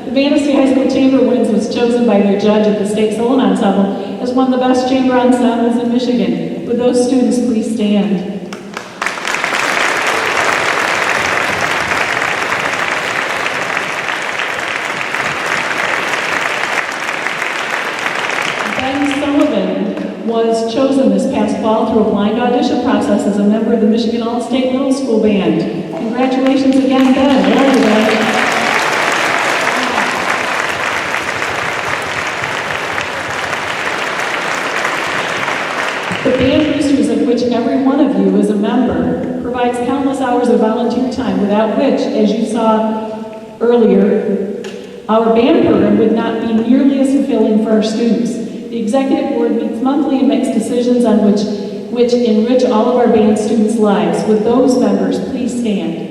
The Manistee High School Chamberwinds was chosen by their judge of the state solo ensemble as one of the best chamber ensembles in Michigan. Would those students please stand? Ben Sullivan was chosen this past fall through a blind audition process as a member of the Michigan All-State Middle School Band. Congratulations again, Ben. Well done, Ben. The Band Boosters, of which every one of you is a member, provides countless hours of volunteer time, without which, as you saw earlier, our band program would not be nearly as fulfilling for our students. The Executive Board meets monthly and makes decisions on which enrich all of our band students' lives. Would those members please stand?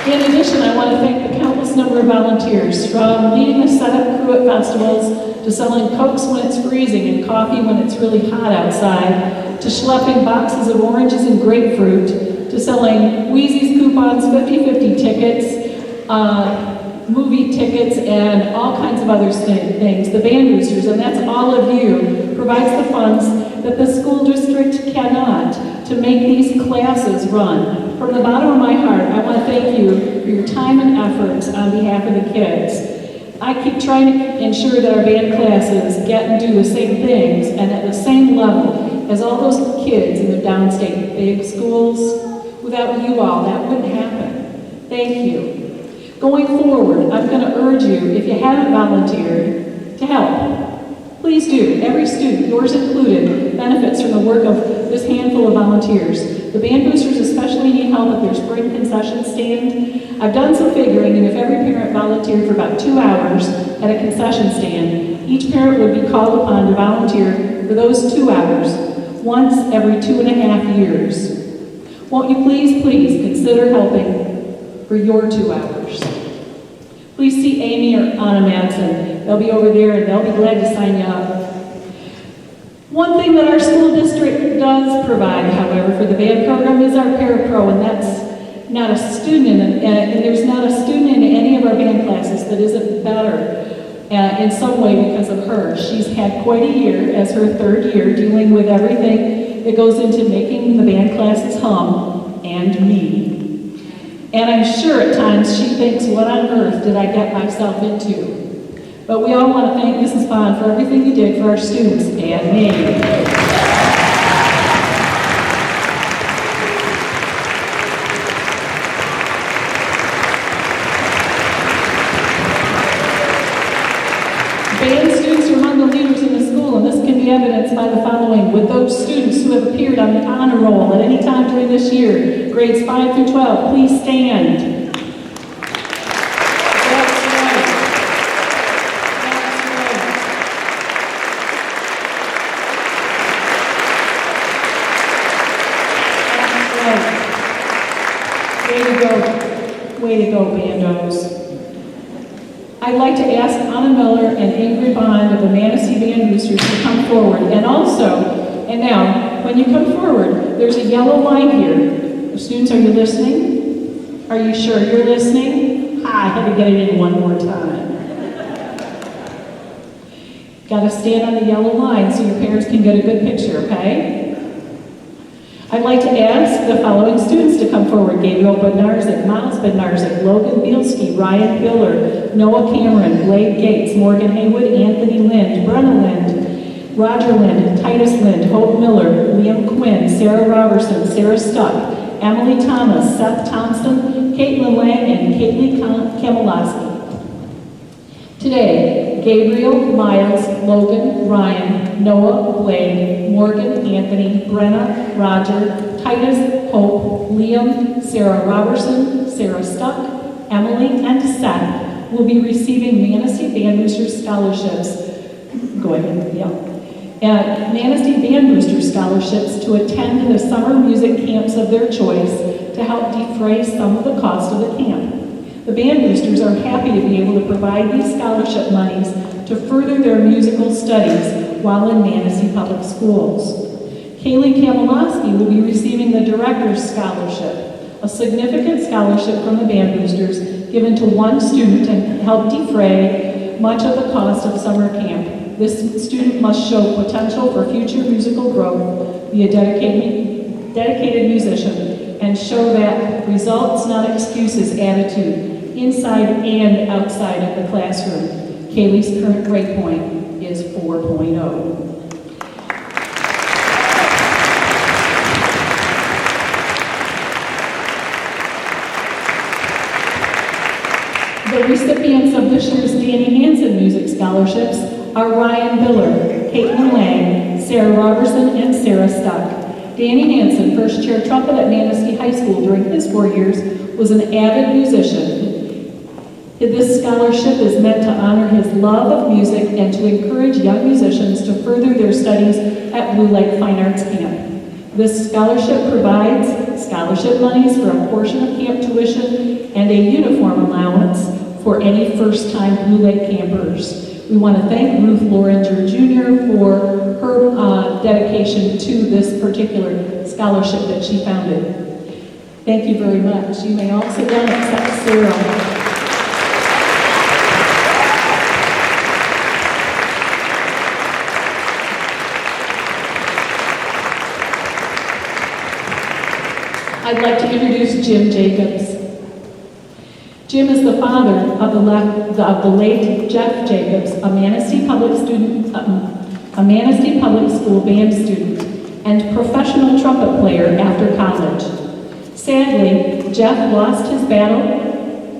In addition, I want to thank the countless number of volunteers, from leading the setup crew at festivals, to selling Cokes when it's freezing and coffee when it's really hot outside, to schlepping boxes of oranges and grapefruit, to selling Wheezy's coupons, 50/50 tickets, movie tickets, and all kinds of other things. The Band Boosters, and that's all of you, provides the funds that the school district cannot to make these classes run. From the bottom of my heart, I want to thank you for your time and efforts on behalf of the kids. I keep trying to ensure that our band classes get and do the same things and at the same level as all those kids in the downstate big schools. Without you all, that wouldn't happen. Thank you. Going forward, I'm going to urge you, if you haven't volunteered, to help. Please do. Every student, yours included, benefits from the work of this handful of volunteers. The Band Boosters especially need help at their spring concession stand. I've done some figuring, and if every parent volunteered for about 2 hours at a concession stand, each parent would be called upon to volunteer for those 2 hours once every 2.5 years. Won't you please consider helping for your 2 hours? Please see Amy or Anna Madsen. They'll be over there and they'll be glad to sign you up. One thing that our school district does provide, however, for the band program is our parapro, and that's not a student, and there's not a student in any of our band classes that isn't better in some way because of her. She's had quite a year as her 3rd year dealing with everything that goes into making the band classes hum, and me. And I'm sure at times she thinks, what on earth did I get myself into? But we all want to thank Mrs. Bond for everything you did for our students and me. Band students are among the leaders in the school, and this can be evidenced by the following. With those students who have appeared on the honor roll at any time during this year, grades 5 through 12, please stand. goes. I'd like to ask Anna Miller and Ingrid Bond of the Manistee Band-Boosters to come forward. And also, and now, when you come forward, there's a yellow line here. Students, are you listening? Are you sure you're listening? I had to get it in one more time. Got to stand on the yellow line so your parents can get a good picture, okay? I'd like to ask the following students to come forward: Gabriel Bednarzik, Miles Bednarzik, Logan Bielski, Ryan Biller, Noah Cameron, Blake Gates, Morgan Haywood, Anthony Lind, Brenna Lind, Roger Lind, Titus Lind, Hope Miller, Liam Quinn, Sarah Robertson, Sarah Stuck, Emily Thomas, Seth Thompson, Caitlin Lang, and Caitlin Kamalowski. Today, Gabriel, Miles, Logan, Ryan, Noah, Blake, Morgan, Anthony, Brenna, Roger, Titus, Hope, Liam, Sarah Robertson, Sarah Stuck, Emily, and Seth will be receiving Manistee Band-Boosters scholarships. Go ahead, yeah. Manistee Band-Boosters scholarships to attend the summer music camps of their choice to help defray some of the cost of the camp. The Band Boosters are happy to be able to provide these scholarship monies to further their musical studies while in Manistee Public Schools. Kaylee Kamalowski will be receiving the Director's Scholarship, a significant scholarship from the Band Boosters given to one student to help defray much of the cost of summer camp. This student must show potential for future musical growth, be a dedicated musician, and show that results, not excuses, attitude, inside and outside of the classroom. Kaylee's current grade point is 4.0. The recipients of this year's Danny Hansen Music Scholarships are Ryan Biller, Caitlin Lang, Sarah Robertson, and Sarah Stuck. Danny Hansen, first chair trumpet at Manistee High School during his 4 years, was an avid musician. This scholarship is meant to honor his love of music and to encourage young musicians to further their studies at Blue Lake Fine Arts Camp. This scholarship provides scholarship monies for a portion of camp tuition and a uniform allowance for any first-time Blue Lake campers. We want to thank Ruth Loringer Jr. for her dedication to this particular scholarship that she founded. Thank you very much. You may all sit down except Sarah. I'd like to introduce Jim Jacobs. Jim is the father of the late Jeff Jacobs, a Manistee Public School band student and professional trumpet player after college. Sadly, Jeff lost his battle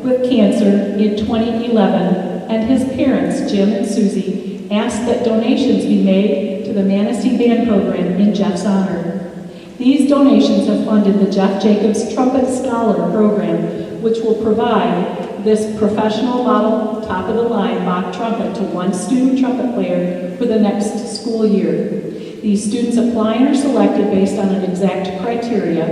with cancer in 2011, and his parents, Jim and Susie, asked that donations be made to the Manistee Band program in Jeff's honor. These donations have funded the Jeff Jacobs Trumpet Scholar Program, which will provide this professional model, top-of-the-line Bach trumpet to one student trumpet player for the next school year. These students apply and are selected based on an exact criteria,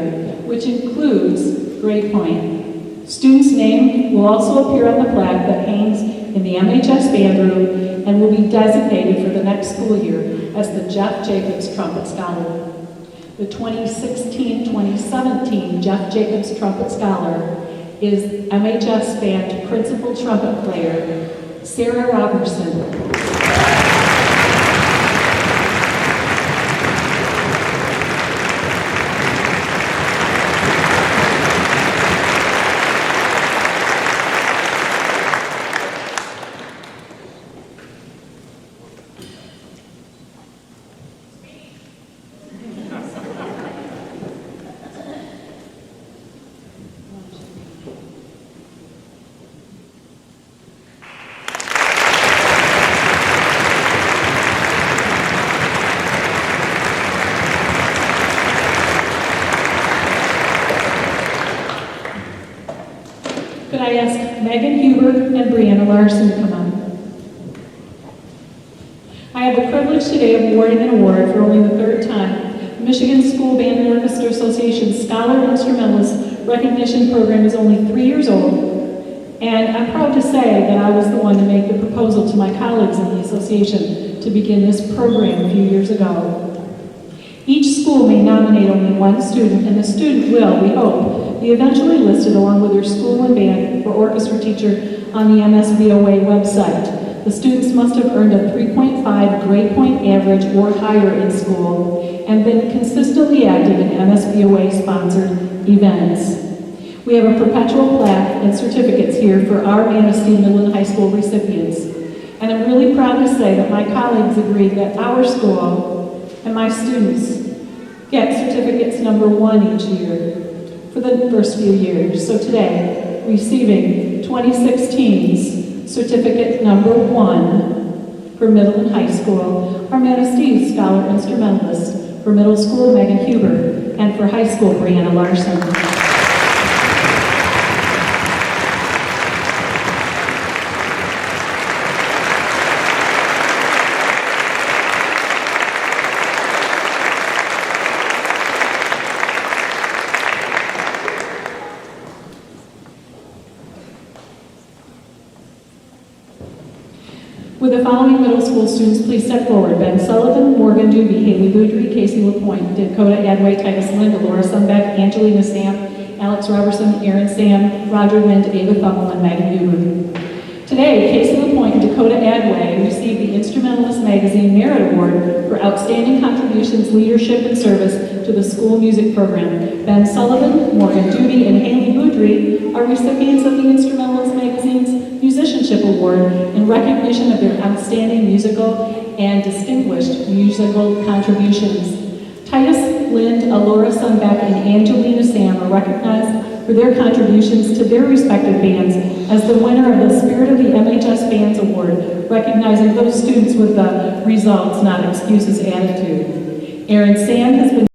which includes grade point. Students' name will also appear on the plaque that hangs in the MHS band room and will be designated for the next school year as the Jeff Jacobs Trumpet Scholar. The 2016-2017 Jeff Jacobs Trumpet Scholar is MHS Band Principal Trumpet Player, Sarah Robertson. Could I ask Megan Huber and Brianna Larson to come on? I have the privilege today of awarding an award for only the third time. The Michigan School Band and Orchestra Association's Scholar Instrumentalist Recognition Program is only 3 years old. And I'm proud to say that I was the one to make the proposal to my colleagues in the association to begin this program a few years ago. Each school may nominate only one student, and the student will, we hope, be eventually listed along with their school and band or orchestra teacher on the MSBOA website. The students must have earned a 3.5 grade point average or higher in school and been consistently active in MSBOA-sponsored events. We have a perpetual plaque and certificates here for our Manistee Middle and High School recipients. And I'm really proud to say that my colleagues agree that our school and my students get certificates number 1 each year for the first few years. So today, receiving 2016's certificate number 1 for middle and high school are Manistee Scholar Instrumentalist, for middle school Megan Huber, and for high school Brianna Larson. With the following middle school students, please step forward. Ben Sullivan, Morgan Doobie, Haley Boudry, Casey LaPointe, Dakota Adway, Titus Linda, Laura Sunbeck, Angelina Sam, Alex Robertson, Aaron Sam, Roger Lind, Ava Thummel, and Megan Huber. Today, Casey LaPointe and Dakota Adway received the Instrumentalist Magazine Merit Award for outstanding contributions, leadership, and service to the school music program. Ben Sullivan, Morgan Doobie, and Haley Boudry are recipients of the Instrumentalist Magazine's Musicianship Award in recognition of their outstanding musical and distinguished musical contributions. Titus Lind, Alora Sunbeck, and Angelina Sam are recognized for their contributions to their respective bands as the winner of the Spirit of the MHS Bands Award, recognizing those students with the results, not excuses attitude. Aaron Sam has been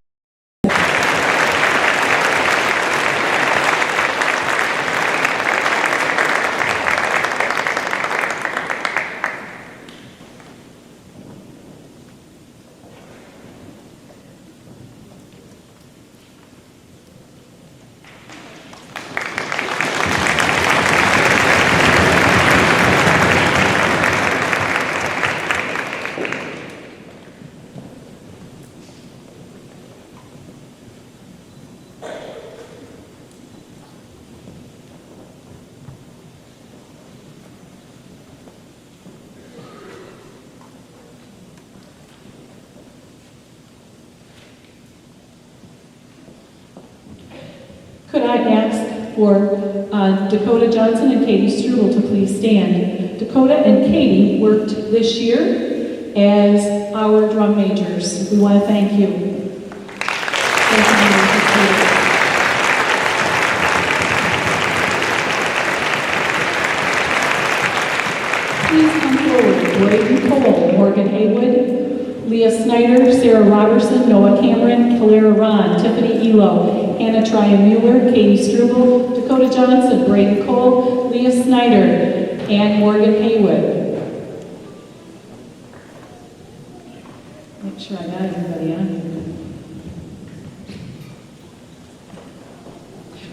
Could I ask for Dakota Johnson and Katie Struble to please stand. Dakota and Katie worked this year as our drum majors. We want to thank you. Please come forward. Braden Cole, Morgan Haywood, Leah Snyder, Sarah Robertson, Noah Cameron, Kalara Ron, Tiffany Elo, Hannah Tryon Mueller, Katie Struble, Dakota Johnson, Braden Cole, Leah Snyder, and Morgan Haywood. Make sure I got everybody on here.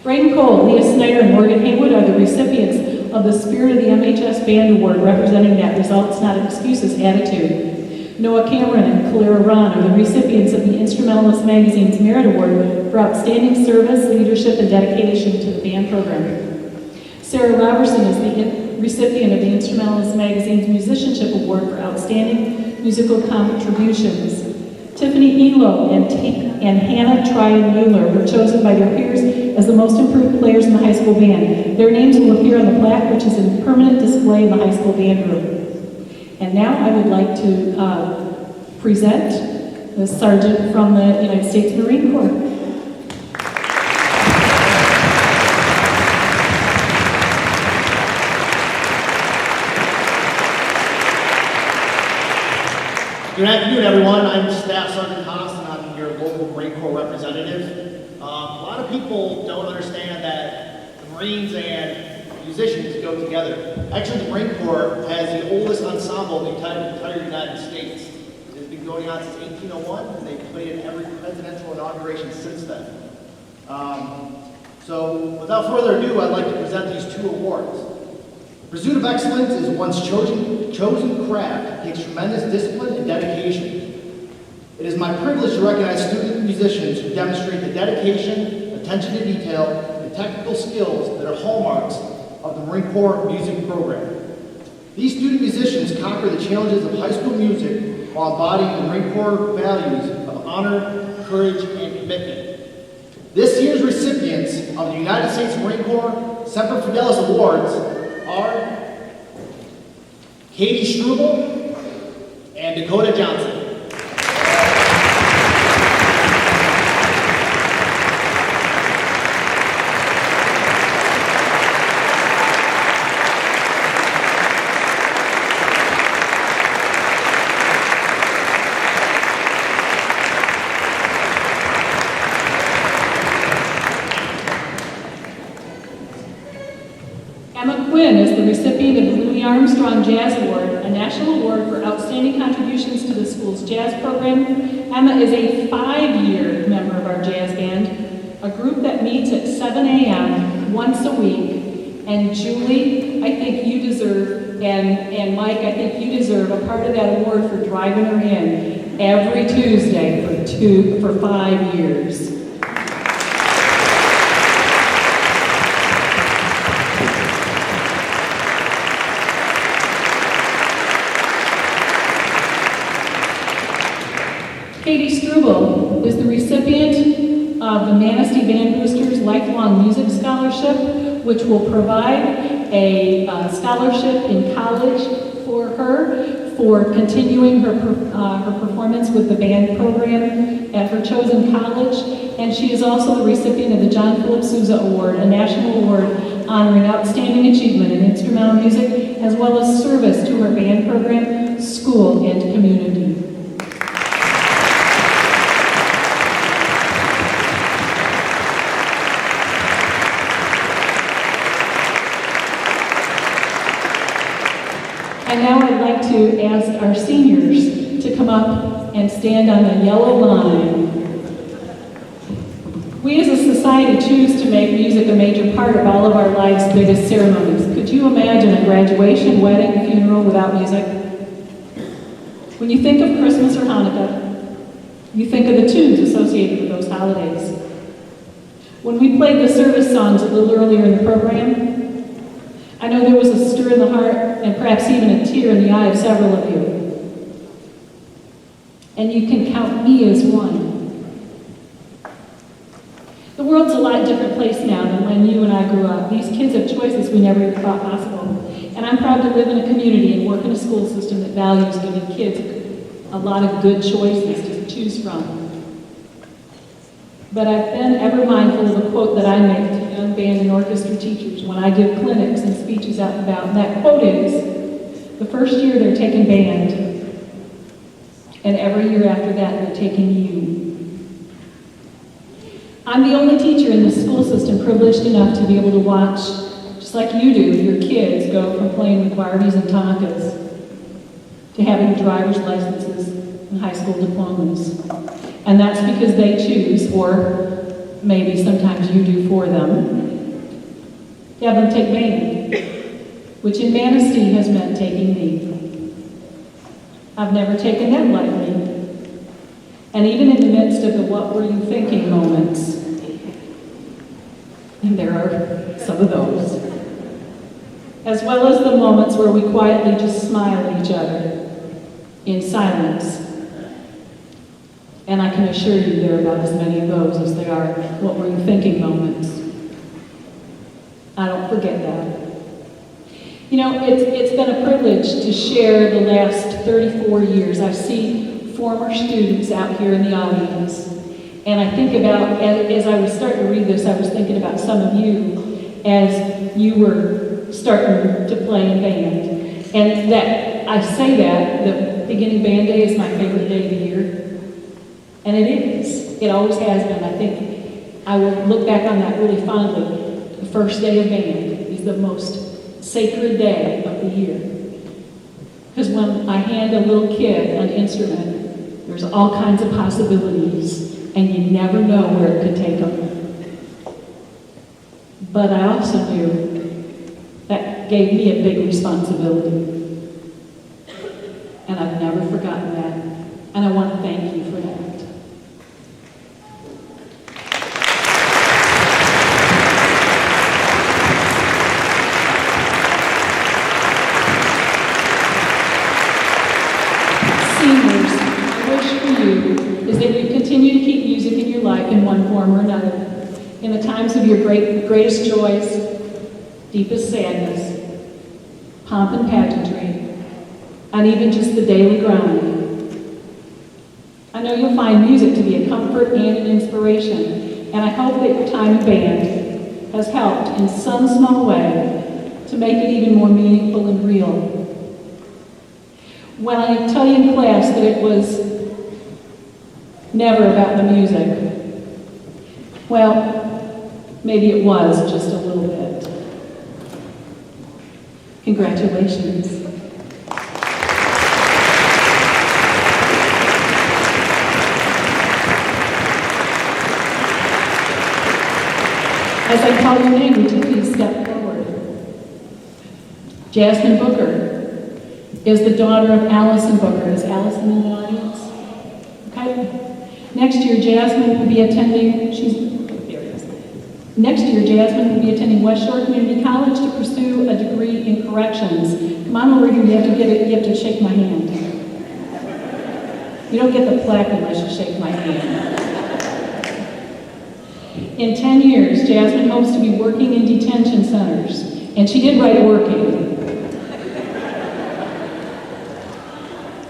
Braden Cole, Leah Snyder, and Morgan Haywood are the recipients of the Spirit of the MHS Band Award, representing that results, not excuses attitude. Noah Cameron and Kalara Ron are the recipients of the Instrumentalist Magazine's Merit Award for outstanding service, leadership, and dedication to the band program. Sarah Robertson is the recipient of the Instrumentalist Magazine's Musicianship Award for outstanding musical contributions. Tiffany Elo and Hannah Tryon Mueller were chosen by their peers as the most improved players in the high school band. Their names will appear on the plaque, which is in permanent display in the high school band room. And now I would like to present the sergeant from the United States Marine Corps. Good afternoon, everyone. I'm Staff Sergeant Haas, and I'm your local Marine Corps representative. A lot of people don't understand that the Marines and musicians go together. Actually, the Marine Corps has the oldest ensemble in the entire United States. It's been going on since 1801, and they've played in every presidential inauguration since then. So, without further ado, I'd like to present these two awards. Pursuit of excellence is one's chosen craft takes tremendous discipline and dedication. It is my privilege to recognize student musicians who demonstrate the dedication, attention to detail, and technical skills that are hallmarks of the Marine Corps music program. These student musicians conquer the challenges of high school music while embodying the Marine Corps values of honor, courage, and commitment. This year's recipients of the United States Marine Corps Semper Fidelis Awards are Katie Struble and Dakota Johnson. Emma Quinn is the recipient of the Louis Armstrong Jazz Award, a national award for outstanding contributions to the school's jazz program. Emma is a 5-year member of our jazz band, a group that meets at 7 a.m. once a week. And Julie, I think you deserve, and Mike, I think you deserve a part of that award for driving her in every Tuesday for 5 years. Katie Struble is the recipient of the Manistee Band-Boosters Lifelong Music Scholarship, which will provide a scholarship in college for her for continuing her performance with the band program at her chosen college. And she is also the recipient of the John Philip Sousa Award, a national award honoring outstanding achievement in instrumental music, as well as service to her band program, school, and community. And now I'd like to ask our seniors to come up and stand on the yellow line. We as a society choose to make music a major part of all of our life's biggest ceremonies. Could you imagine a graduation, wedding, funeral without music? When you think of Christmas or Hanukkah, you think of the tunes associated with those holidays. When we played the service songs a little earlier in the program, I know there was a stir in the heart and perhaps even a tear in the eye of several of you. And you can count me as one. The world's a lot different place now than when you and I grew up. These kids have choices we never even thought possible. And I'm proud to live in a community and work in a school system that values giving kids a lot of good choices to choose from. But I've been ever mindful of a quote that I make to young band and orchestra teachers when I give clinics and speeches out and about. And that quote is, the first year they're taking band, and every year after that they're taking you. I'm the only teacher in the school system privileged enough to be able to watch, just like you do, your kids go from playing with Barbies and Tonkas to having driver's licenses and high school diplomas. And that's because they choose, or maybe sometimes you do for them, to have them take band, which in Manistee has meant taking me. I've never taken that lightly. And even in the midst of the what were you thinking moments, and there are some of those, as well as the moments where we quietly just smile at each other in silence. And I can assure you there are about as many of those as there are what were you thinking moments. I don't forget that. You know, it's been a privilege to share the last 34 years. I see former students out here in the audience. And I think about, as I was starting to read this, I was thinking about some of you as you were starting to play in band. And that I say that, the beginning band day is my favorite day of the year. And it is. It always has been. I think I will look back on that really fondly. The first day of band is the most sacred day of the year. Because when I hand a little kid an instrument, there's all kinds of possibilities, and you never know where it could take them. But I also knew that that gave me a big responsibility. And I've never forgotten that. And I want to thank you for that. Seniors, my wish for you is that you continue to keep music in your life in one form or another. In the times of your greatest joys, deepest sadness, pomp and pageantry, and even just the daily grind. I know you'll find music to be a comfort and an inspiration, and I hope that your time in band has helped in some small way to make it even more meaningful and real. When I tell you in class that it was never about the music, well, maybe it was just a little bit. Congratulations. As I call your name, would you please step forward? Jasmine Booker is the daughter of Allison Booker. Is Allison in the audience? Okay. Next year, Jasmine will be attending, Next year, Jasmine will be attending West Shore Community College to pursue a degree in corrections. Come on over here, you have to shake my hand. You don't get the plaque unless you shake my hand. In 10 years, Jasmine hopes to be working in detention centers. And she did write working.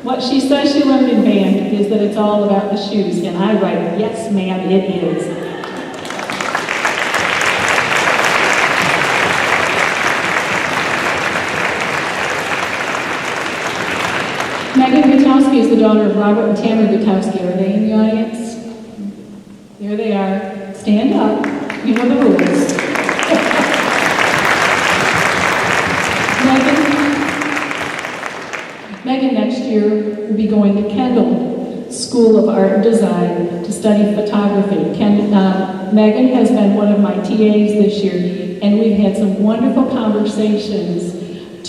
What she says she learned in band is that it's all about the shoes. And I write, yes, ma'am, it is. Megan Gutowski is the daughter of Robert and Tamara Gutowski. Are they in the audience? There they are. Stand up. You know the rules. Megan next year will be going to Kendall School of Art and Design to study photography. Megan has been one of my TAs this year, and we've had some wonderful conversations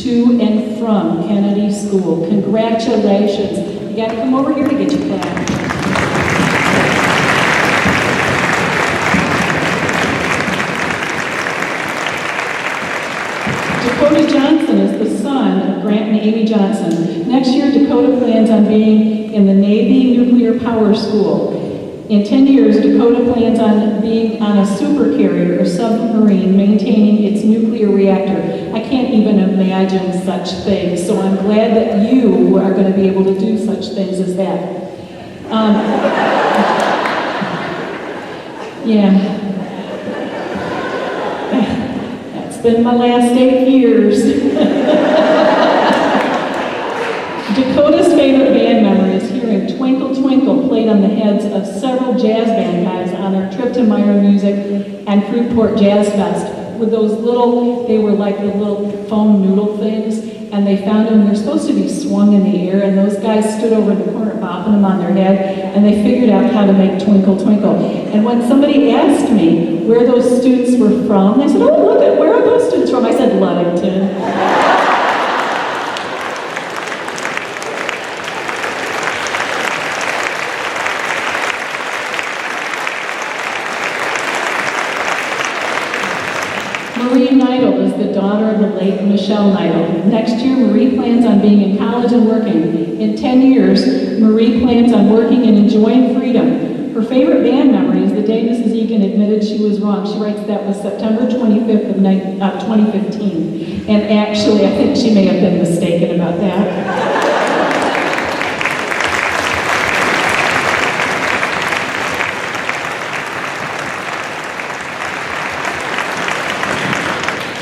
to and from Kennedy School. Congratulations. You got to come over here to get your plaque. Dakota Johnson is the son of Grant and Amy Johnson. Next year, Dakota plans on being in the Navy Nuclear Power School. In 10 years, Dakota plans on being on a supercarrier or submarine maintaining its nuclear reactor. I can't even imagine such things, so I'm glad that you are going to be able to do such things as that. Yeah. That's been my last 8 years. Dakota's favorite band memory is hearing Twinkle Twinkle played on the heads of several jazz band guys on our trip to Myra Music and Fruitport Jazz Fest with those little, they were like the little foam noodle things, and they found them, they're supposed to be swung in the air, and those guys stood over in the corner bopping them on their head, and they figured out how to make Twinkle Twinkle. And when somebody asked me where those students were from, they said, oh, look at, where are those students from? I said, Ludington. Marie Neidl is the daughter of the late Michelle Neidl. Next year, Marie plans on being in college and working. In 10 years, Marie plans on working and enjoying freedom. Her favorite band memory is the day Mrs. Egan admitted she was wrong. She writes that was September 25th of 2015. And actually, I think she may have been mistaken about that.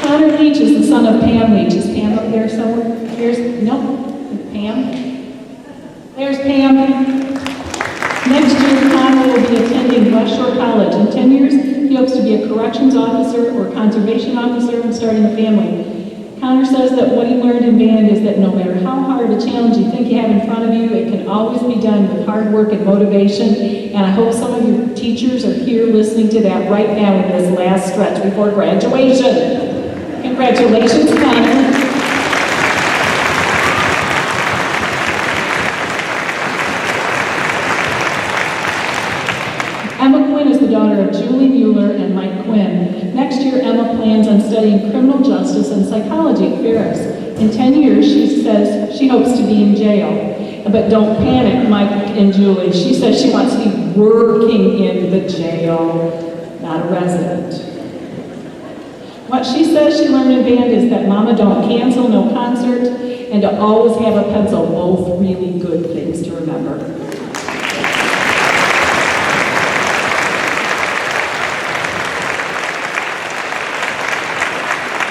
Connor Leach is the son of Pam Leach. Is Pam up there somewhere? Pam? There's Pam. Next year, Connor will be attending West Shore College. In 10 years, he hopes to be a corrections officer or conservation officer and starting a family. Connor says that what he learned in band is that no matter how hard a challenge you think you have in front of you, it can always be done with hard work and motivation. And I hope some of your teachers are here listening to that right now in this last stretch before graduation. Congratulations, Connor. Emma Quinn is the daughter of Julie Mueller and Mike Quinn. Next year, Emma plans on studying criminal justice and psychology at Ferris. In 10 years, she says she hopes to be in jail. But don't panic, Mike and Julie. She says she wants to be working in the jail, not a resident. What she says she learned in band is that mama don't cancel no concert and to always have a pencil, both really good things to remember.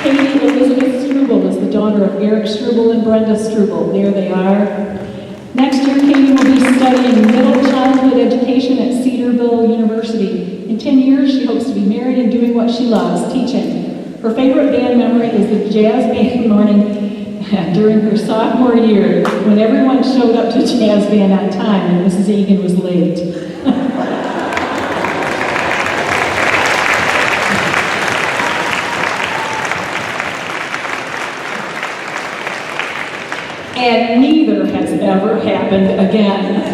Katie Elizabeth Struble is the daughter of Eric Struble and Brenda Struble. There they are. Next year, Katie will be studying middle childhood education at Cedarville University. In 10 years, she hopes to be married and doing what she loves, teaching. Her favorite band memory is the jazz band morning during her sophomore year when everyone showed up to jazz band on time and Mrs. Egan was late. And neither has ever happened again.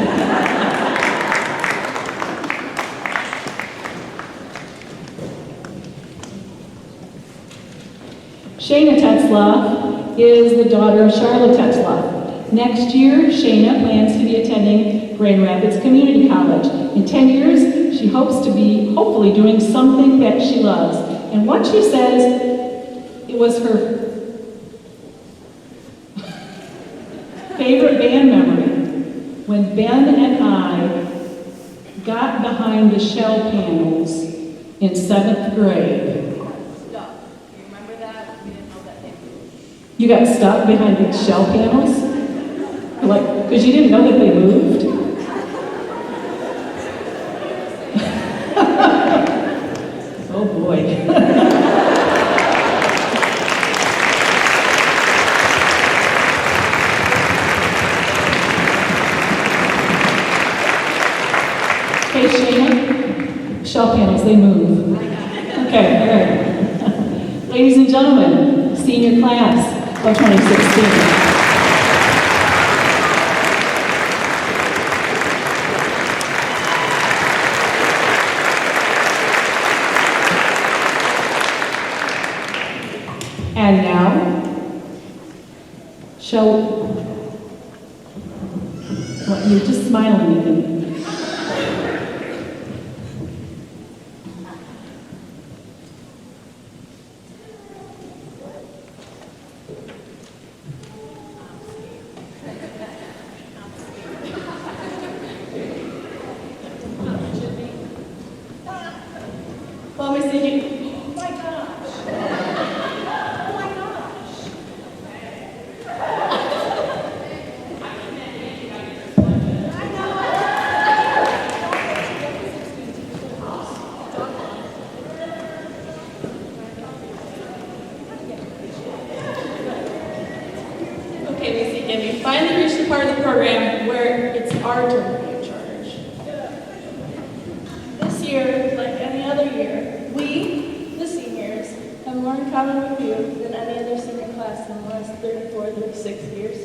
Shayna Tetzlaff is the daughter of Charlotte Tetzlaff. Next year, Shayna plans to be attending Grand Rapids Community College. In 10 years, she hopes to be hopefully doing something that she loves. And what she says, it was her favorite band memory when Ben and I got behind the shell panels in 7th grade. Stuck. You remember that? We didn't know that they moved. You got stuck behind the shell panels? Like, because you didn't know that they moved? Oh boy. Hey, Shayna, shell panels, they move. Okay, all right. Ladies and gentlemen, senior class of 2016. And now, you're just smiling at me. Well, we're singing, oh my gosh. Oh my gosh. Okay, Missy, and we finally reached the part of the program where it's our turn to be in charge. This year, like any other year, we, the seniors, have more in common with you than any other senior class in the last 34, 36 years.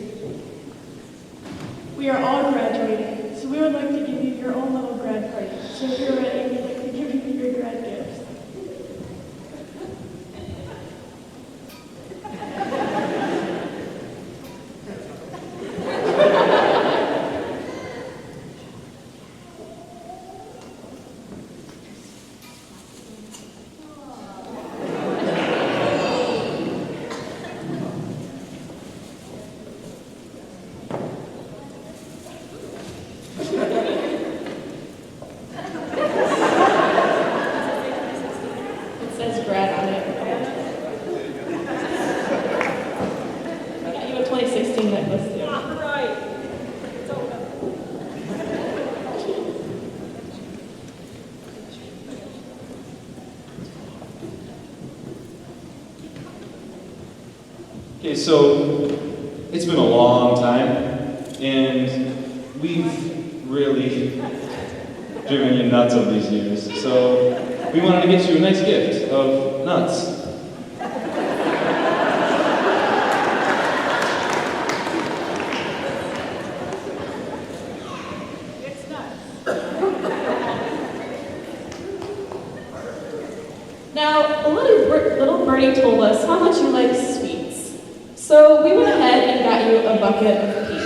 We are all graduating, so we would like to give you your own little grad party. So if you're ready, we'd like to give you your grad gifts. It says grad on it. I got you a 2016 necklace too. Right. It's over. Okay, so it's been a long time, and we've really driven you nuts over these years. So we wanted to get you a nice gift of nuts. Now, a little birdie told us how much you like sweets. So we went ahead and got you a bucket of peeps.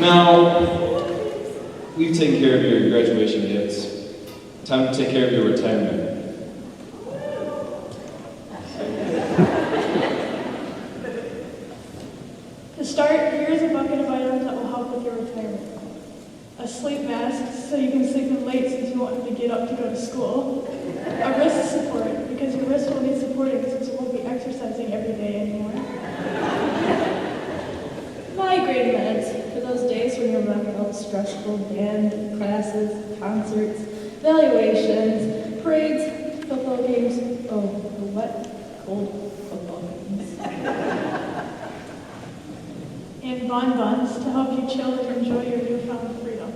Now, we've taken care of your graduation gifts. Time to take care of your retirement. To start, here's a bucket of items that will help with your retirement. A sleep mask, so you can sleep in late since you wanted to get up to go to school. A wrist support, because your wrist will need supporting since you won't be exercising every day anymore. Migraine meds, for those days when you're running out stressful band classes, concerts, evaluations, parades, football games. Oh, the wet, cold football games. And bonbons to help you chill and enjoy your newfound freedom.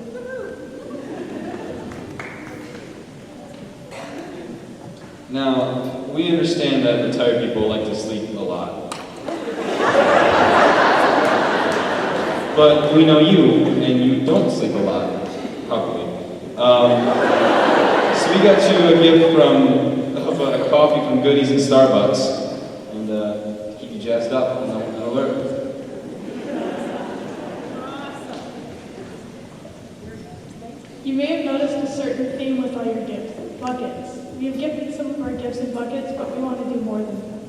Now, we understand that retired people like to sleep a lot. But we know you, and you don't sleep a lot, probably. So we got you a gift of a coffee from Goodies and Starbucks, and to keep you jazzed up and alert. You may have noticed a certain theme with all your gifts, buckets. We have gifted some of our gifts in buckets, but we want to do more than that.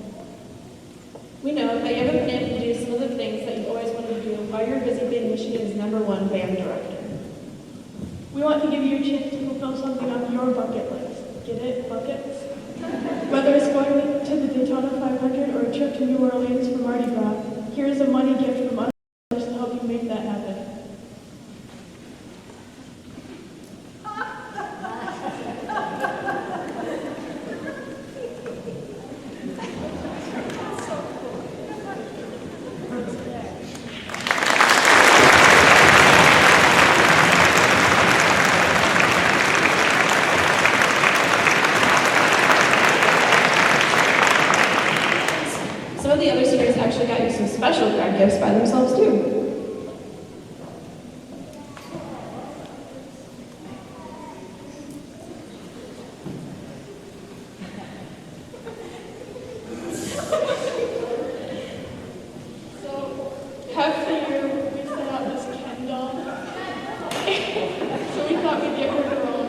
We know that you have a plan to do some of the things that you've always wanted to do while you're busy being Michigan's #1 band director. We want to give you a chance to fulfill something on your bucket list. Get it? Buckets? Whether it's going to the Daytona 500 or a trip to New Orleans for Mardi Gras, here's a money gift from us to help you make that happen. Some of the other seniors actually got you some special grad gifts by themselves too. So, half the year we sent out this Ken doll. So we thought we'd get her her own.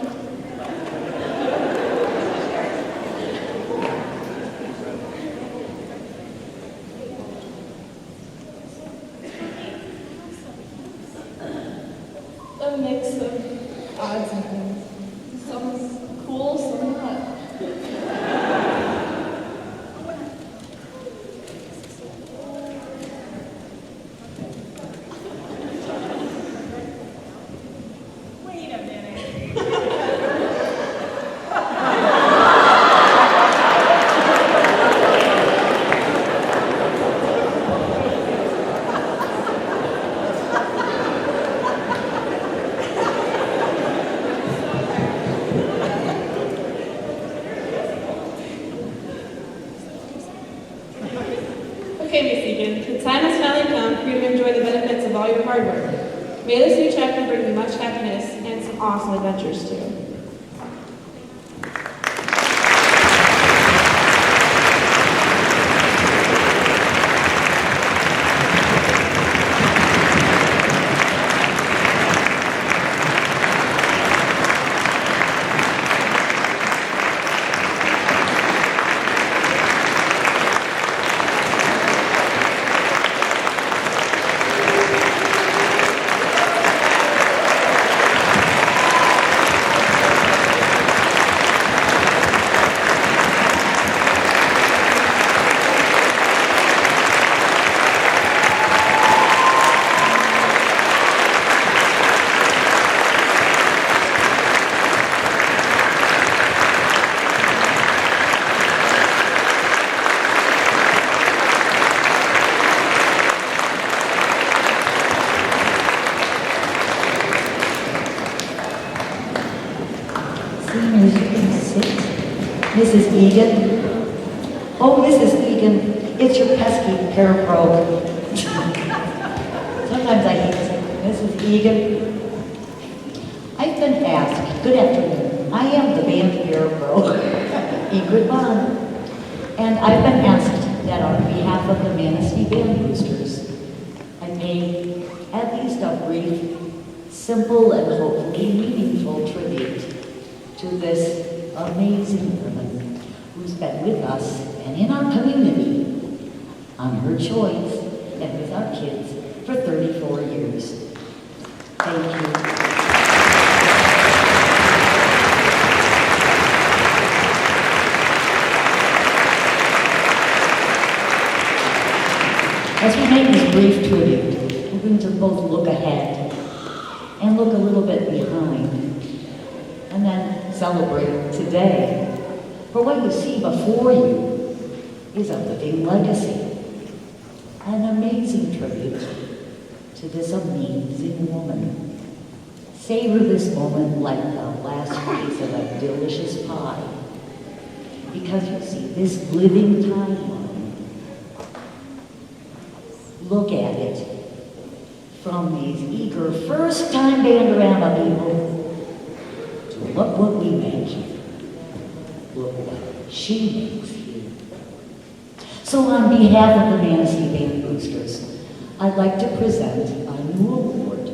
A mix of odds and ends. Some's cool, some not. Wait a minute. Okay, Miss Egan, the time has finally come for you to enjoy the benefits of all your hard work. May this new chapter bring you much happiness and some awesome adventures too. Seniors, you can sit. Mrs. Egan. Oh, Mrs. Egan, it's your pesky parapro. sometimes I hate to say, Mrs. Egan, I've been asked, good afternoon, I am the band bureau, Ingrid Bond, and I've been asked that on behalf of the Manistee Band Boosters, I pay at least a brief, simple, and hopefully meaningful tribute to this amazing woman who's been with us and in our community on her choice and with our kids for 34 years. Thank you. As we make this brief tribute, we're going to both look ahead and look a little bit behind, and then celebrate today. For what you see before you is a living legacy, an amazing tribute to this amazing woman. Savor this moment like the last piece of a delicious pie, because you see this living timeline. Look at it from these eager first-time Band-O-Rama people to look what we make here. Look what she makes here. So on behalf of the Manistee Band Boosters, I'd like to present a new award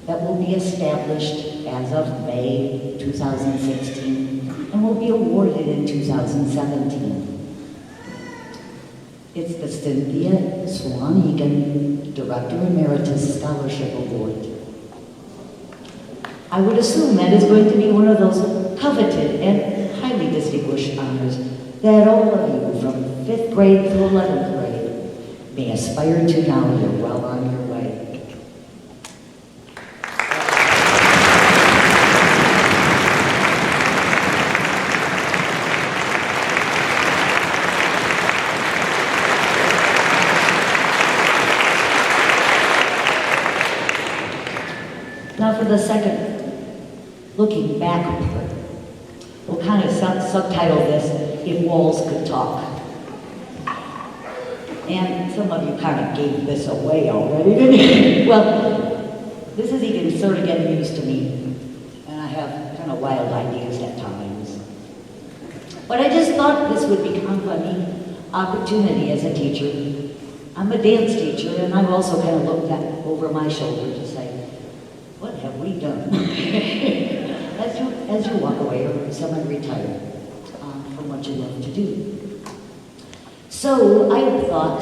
that will be established as of May 2016 and will be awarded in 2017. It's the Cynthia Swan Egan Director Emeritus Scholarship Award. I would assume that is going to be one of those coveted and highly distinguished honors that all of you from 5th grade through 11th grade may aspire to now. You're well on your way. Now for the second, looking back part, we'll kind of subtitle this, If Walls Could Talk. And some of you kind of gave this away already, didn't you? Well, this is even sort of getting used to me, and I have kind of wild ideas at times. But I just thought this would become a neat opportunity as a teacher. I'm a dance teacher, and I've also kind of looked over my shoulder to say, what have we done? as you walk away or semi-retire from what you love to do. So I thought,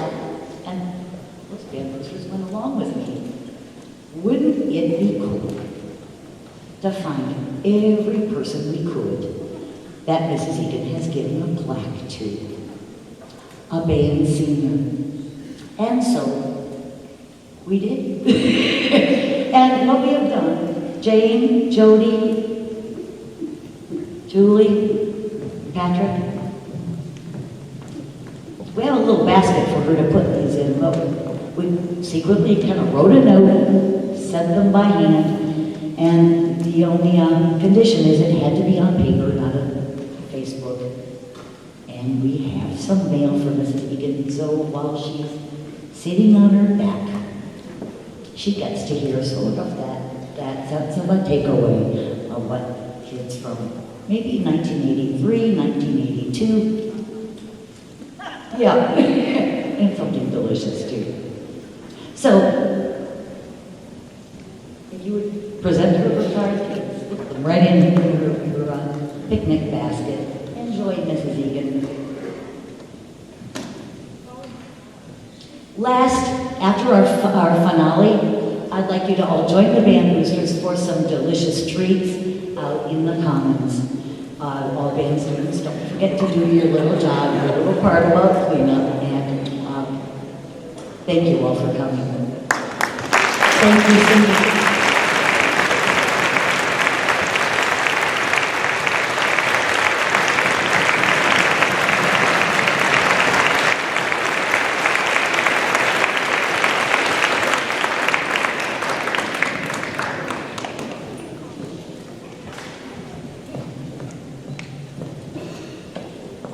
and those band boosters went along with me, wouldn't it be cool to find every person we could that Mrs. Egan has given a plaque to, a band senior. And so we did. And what we have done, Jane, Jody, Julie, Patrick, we have a little basket for her to put these in, but we secretly kind of wrote a note, sent them by hand, and the only condition is it had to be on paper, not on Facebook. And we have some mail for Mrs. Egan, so while she's sitting on her back, she gets to hear sort of that sense of a takeaway of what kids from maybe 1983, 1982. Yeah, and something delicious too. So, if you would present her with cards, put them right in her picnic basket. Enjoy, Mrs. Egan. Last, after our finale, I'd like you to all join the band boosters for some delicious treats out in the commons. All band students, don't forget to do your little job, your little part about cleanup, and thank you all for coming. Thank you, Cindy.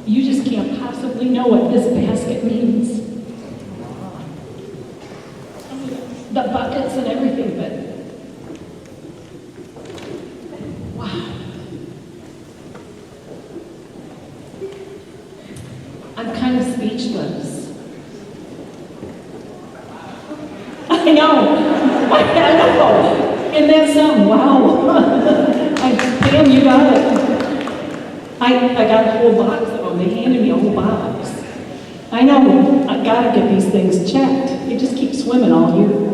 You just can't possibly know what this basket means. the buckets and everything, but wow. I'm kind of speechless. I know. I know. And that song, wow. Pam, you got it. I got a whole box of them. They handed me a whole box. I know. I gotta get these things checked. They just keep swimming all year.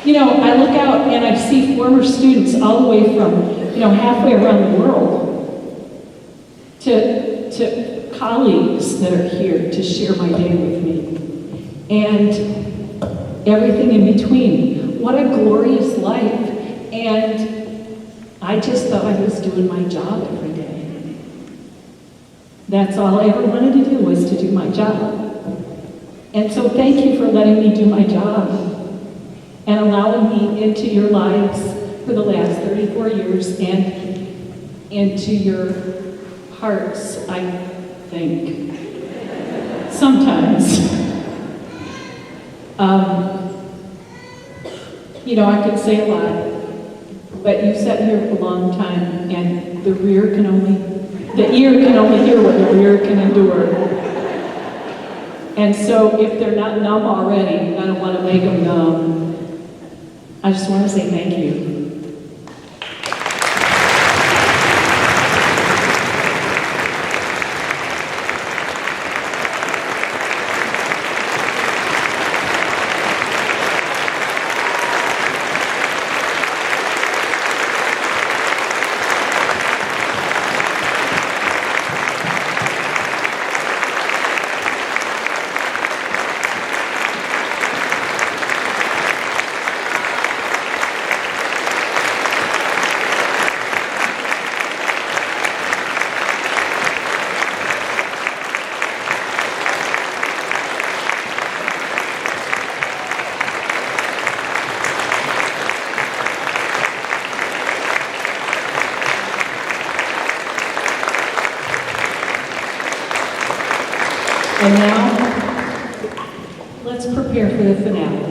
You know, I look out and I see former students all the way from, halfway around the world to colleagues that are here to share my day with me. And everything in between. What a glorious life. And I just thought I was doing my job every day. That's all I ever wanted to do, was to do my job. And so thank you for letting me do my job and allowing me into your lives for the last 34 years and into your hearts, I think. Sometimes. I could say a lot, but you sat here for a long time, and the ear can only hear what the rear can endure. And so if they're not numb already, I don't want to make them numb. I just want to say thank you. And now, let's prepare for the finale.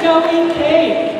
go eat cake.